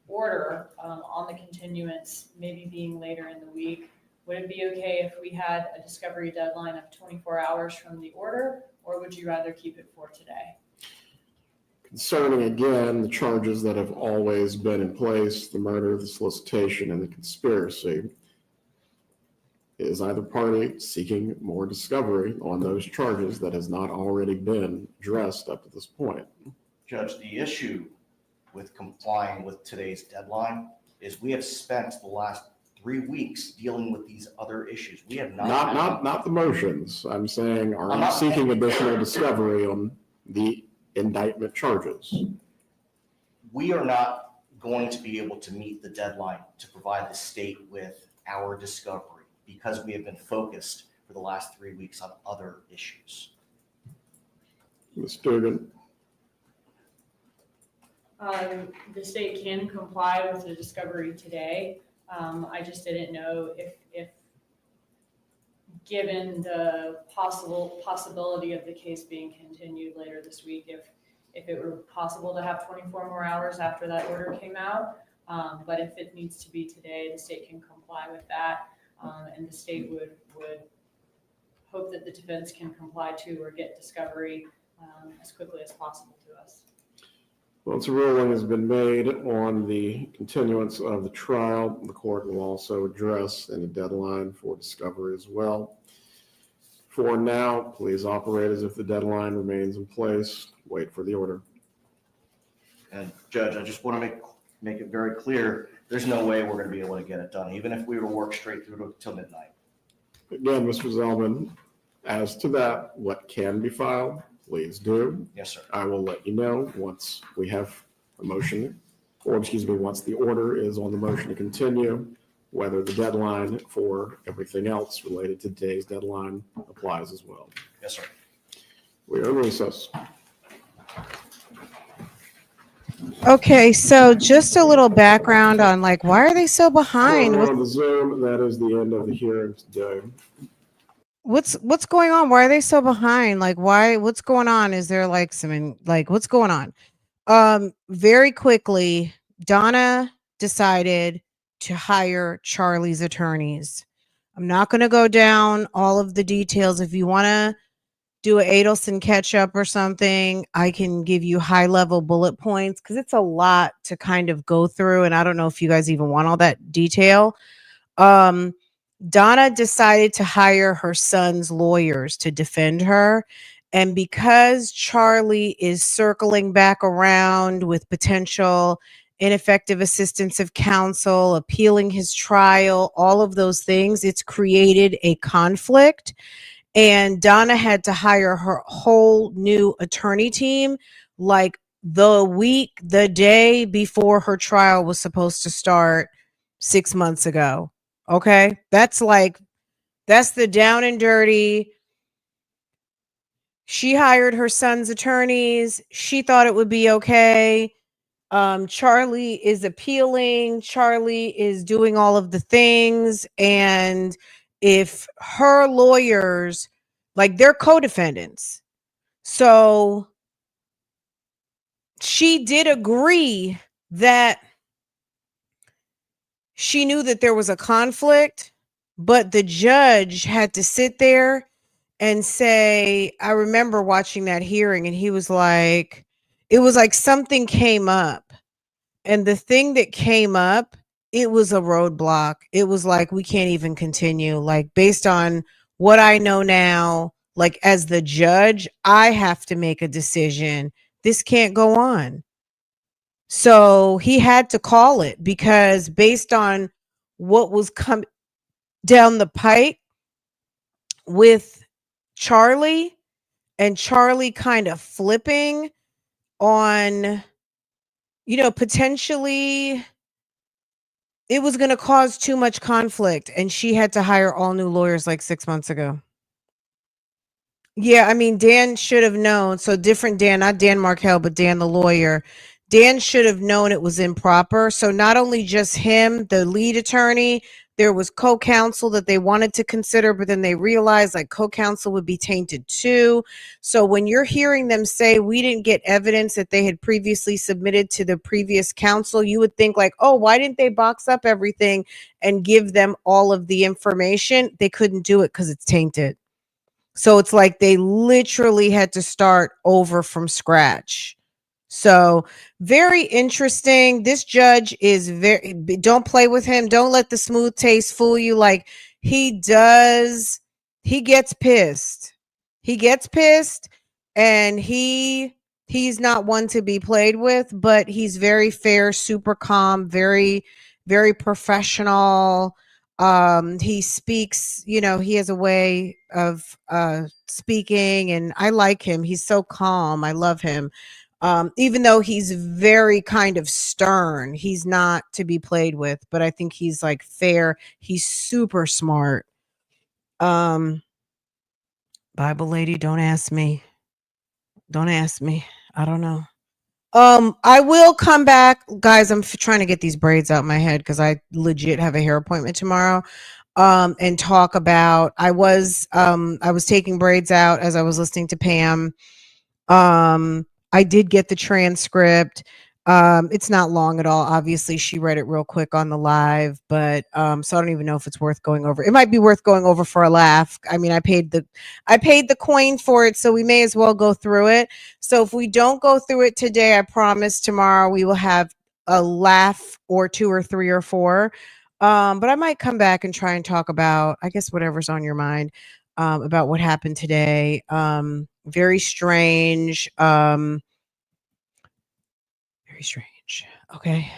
order on the continuance maybe being later in the week, would it be okay if we had a discovery deadline of 24 hours from the order, or would you rather keep it for today? Concerning, again, the charges that have always been in place, the murder, the solicitation, and the conspiracy, is either party seeking more discovery on those charges that has not already been addressed up to this point? Judge, the issue with complying with today's deadline is we have spent the last 3 weeks dealing with these other issues. We have not. Not the motions. I'm saying, are I'm you not- seeking additional discovery on the indictment charges? We are not going to be able to meet the deadline to provide the state with our discovery because we have been focused for the last 3 weeks on other issues. Ms. Dugan? The state can comply with the discovery today. I just didn't know if given the possibility of the case being continued later this week, if it were possible to have 24 more hours after that order came out. But if it needs to be today, the state can comply with that. And the state would hope that the defense can comply to or get discovery as quickly as possible to us. Once a ruling has been made on the continuance of the trial, the court will also address any deadline for discovery as well. For now, please operate as if the deadline remains in place. Wait for the order. And Judge, I just want to make it very clear, there's no way we're going to be able to get it done, even if we were to work straight through till midnight. Again, Mr. Zellman, as to that, what can be filed, please do. Yes, sir. I will let you know once we have a motion, or excuse me, once the order is on the motion to continue, whether the deadline for everything else related to today's deadline applies as well. Yes, sir. We are in recess. Okay, so just a little background on like why are they so behind? So on the Zoom, that is the end of the hearing today. What's going on? Why are they so behind? Like what's going on? Is there like what's going on? Very quickly, Donna decided to hire Charlie's attorneys. I'm not going to go down all of the details. If you want to do an Adelson catch up or something, I can give you high level bullet points because it's a lot to kind of go through. And I don't know if you guys even want all that detail. Donna decided to hire her son's lawyers to defend her. And because Charlie is circling back around with potential ineffective assistance of counsel, appealing his trial, all of those things, it's created a conflict. And Donna had to hire her whole new attorney team like the day before her trial was supposed to start 6 months ago. Okay. That's the down and dirty. She hired her son's attorneys. She thought it would be okay. Charlie is appealing. Charlie is doing all of the things. And if her lawyers, like they're co-defendants. So she did agree that she knew that there was a conflict, but the judge had to sit there and say, I remember watching that hearing and he was like, it was like something came up. And the thing that came up, it was a roadblock. It was like, we can't even continue. Like, based on what I know now, like as the judge, I have to make a decision. This can't go on. So he had to call it because based on what was coming down the pike with Charlie and Charlie kind of flipping on, potentially it was going to cause too much conflict and she had to hire all new lawyers like 6 months ago. Yeah, I mean, Dan should have known. So different Dan, not Dan Markell, but Dan the lawyer. Dan should have known it was improper. So not only just him, the lead attorney, there was co-counsel that they wanted to consider, but then they realized like co-counsel would be tainted too. So when you're hearing them say we didn't get evidence that they had previously submitted to the previous counsel, you would think like, oh, why didn't they box up everything and give them all of the information? They couldn't do it because it's tainted. So it's like they literally had to start over from scratch. So very interesting. This judge is don't play with him. Don't let the smooth taste fool you. Like he gets pissed. He gets pissed and he's not one to be played with, but he's very fair, super calm, very, very professional. He speaks, he has a way of speaking, and I like him. He's so calm. I love him. Even though he's very kind of stern, he's not to be played with, but I think he's like fair. He's super smart. Bible lady, don't ask me. Don't ask me. I don't know. I will come back, guys. I'm trying to get these braids out my head because I legit have a hair appointment tomorrow. And talk about I was taking braids out as I was listening to Pam. I did get the transcript. It's not long at all. Obviously, she read it real quick on the live, but so I don't even know if it's worth going over. It might be worth going over for a laugh. I mean, I paid the coin for it, so we may as well go through it. So if we don't go through it today, I promise tomorrow we will have a laugh or two or three or four. But I might come back and try and talk about, I guess, whatever's on your mind about what happened today. Very strange. Very strange. Okay.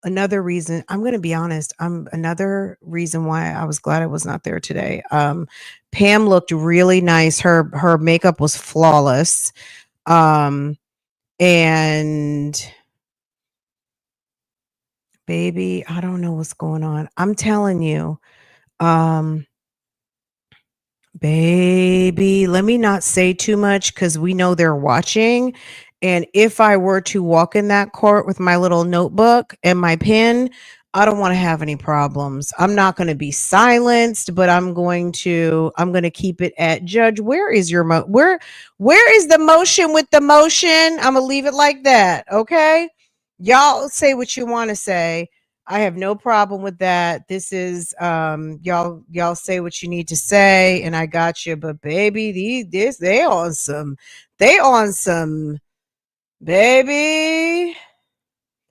Another reason, I'm going to be honest, another reason why I was glad I was not there today. Pam looked really nice. Her makeup was flawless. And baby, I don't know what's going on. I'm telling you. Baby, let me not say too much because we know they're watching. And if I were to walk in that court with my little notebook and my pen, I don't want to have any problems. I'm not going to be silenced, but I'm going to keep it at judge. Where is your where is the motion with the motion? I'm going to leave it like that. Okay. Y'all say what you want to say. I have no problem with that. This is y'all say what you need to say and I got you, but baby, they on some baby.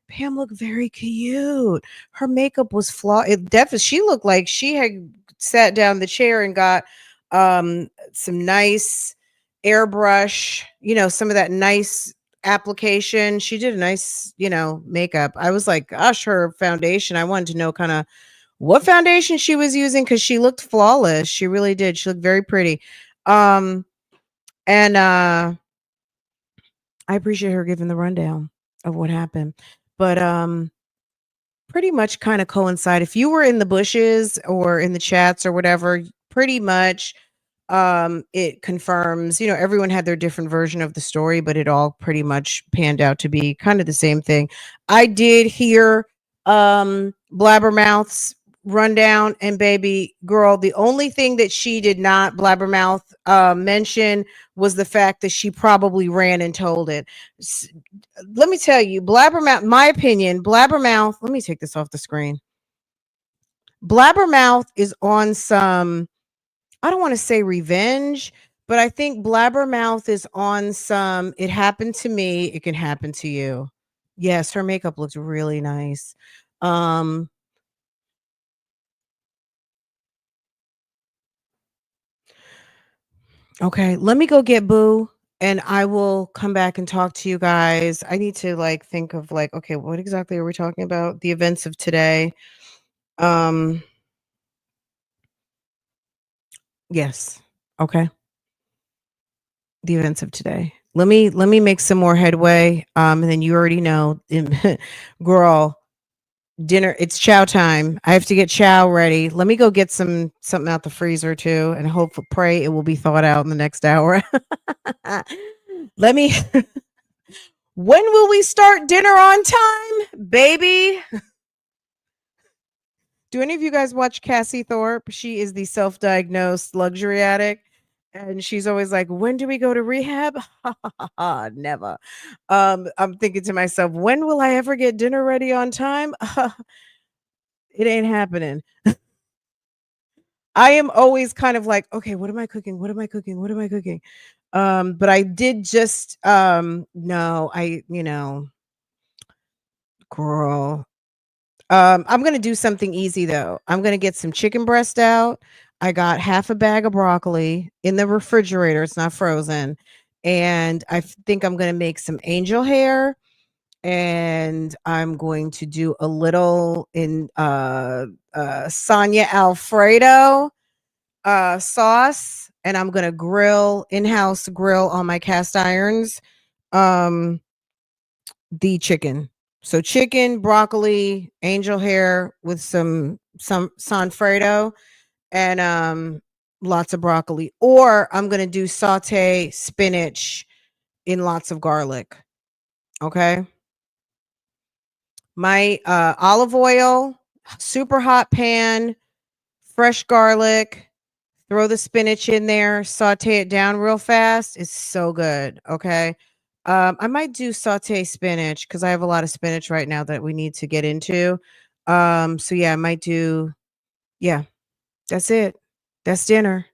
Pam looked very cute. Her makeup was flawed. It definitely she looked like she had sat down the chair and got some nice airbrush, some of that nice application. She did a nice, makeup. I was like, gosh, her foundation. I wanted to know kind of what foundation she was using because she looked flawless. She really did. She looked very pretty. And I appreciate her giving the rundown of what happened. But pretty much kind of coincide. If you were in the bushes or in the chats or whatever, pretty much it confirms, everyone had their different version of the story, but it all pretty much panned out to be kind of the same thing. I did hear Blabbermouth's rundown, and baby girl, the only thing that she did not Blabbermouth mention was the fact that she probably ran and told it. Let me tell you, Blabbermouth, my opinion, Blabbermouth, let me take this off the screen. Blabbermouth is on some, I don't want to say revenge, but I think Blabbermouth is on some, it happened to me, it can happen to you. Yes, her makeup looks really nice. Okay, let me go get Boo and I will come back and talk to you guys. I need to think of okay, what exactly are we talking about? The events of today. Yes. Okay. The events of today. Let me make some more headway. And then you already know, girl, dinner, it's chow time. I have to get chow ready. Let me go get something out the freezer too, and hope pray it will be thawed out in the next hour. Let me when will we start dinner on time, baby? Do any of you guys watch Cassie Thorpe? She is the self-diagnosed luxury addict. And she's always like, when do we go to rehab? Never. I'm thinking to myself, when will I ever get dinner ready on time? It ain't happening. I am always kind of like, okay, what am I cooking? What am I cooking? What am I cooking? But I did just no, girl. I'm gonna do something easy though. I'm gonna get some chicken breast out. I got half a bag of broccoli in the refrigerator. It's not frozen. And I think I'm gonna make some angel hair and I'm going to do a little in Sonia Alfredo sauce, and I'm gonna grill in-house grill on my cast irons the chicken. So chicken, broccoli, angel hair with some Sanfredo, and lots of broccoli. Or I'm gonna do saute spinach in lots of garlic. Okay. My olive oil, super hot pan, fresh garlic, throw the spinach in there, saute it down real fast. It's so good. Okay. I might do saute spinach because I have a lot of spinach right now that we need to get into. So yeah, I might do, yeah, that's it. That's dinner.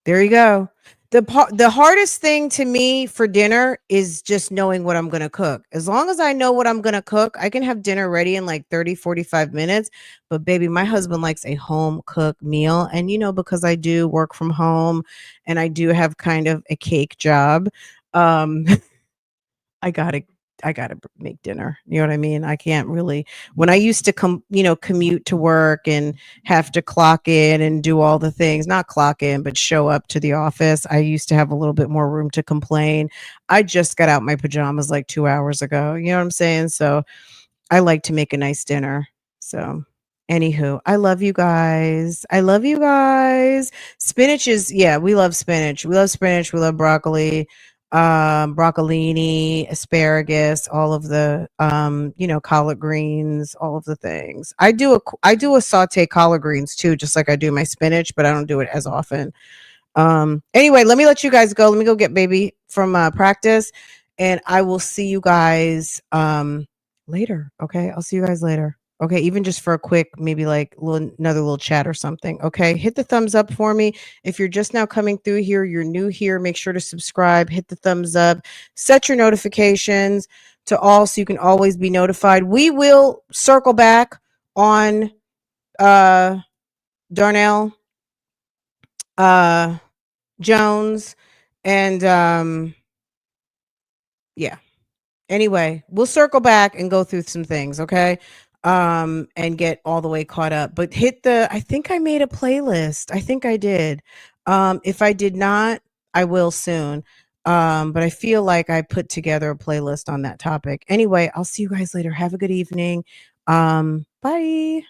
There you go. The hardest thing to me for dinner is just knowing what I'm going to cook. As long as I know what I'm going to cook, I can have dinner ready in like 30, 45 minutes. But baby, my husband likes a home cooked meal. And because I do work from home and I do have kind of a cake job, um I gotta make dinner. You know what I mean? I can't really. When I used to commute to work and have to clock in and do all the things, not clock in, but show up to the office, I used to have a little bit more room to complain. I just got out my pajamas like 2 hours ago. You know what I'm saying? So I like to make a nice dinner. So, anywho, I love you guys. I love you guys. Spinach is, yeah, we love spinach. We love spinach. We love broccoli, broccolini, asparagus, all of the, collard greens, all of the things. I do a saute collard greens too, just like I do my spinach, but I don't do it as often. Anyway, let me let you guys go. Let me go get baby from practice, and I will see you guys later. Okay, I'll see you guys later. Okay, even just for a quick, maybe like another little chat or something. Okay, hit the thumbs up for me. If you're just now coming through here, you're new here, make sure to subscribe, hit the thumbs up, set your notifications to all so you can always be notified. We will circle back on Darnell Jones and yeah. Anyway, we'll circle back and go through some things, okay? And get all the way caught up. But I think I made a playlist. I think I did. If I did not, I will soon. But I feel like I put together a playlist on that topic. Anyway, I'll see you guys later. Have a good evening. Bye.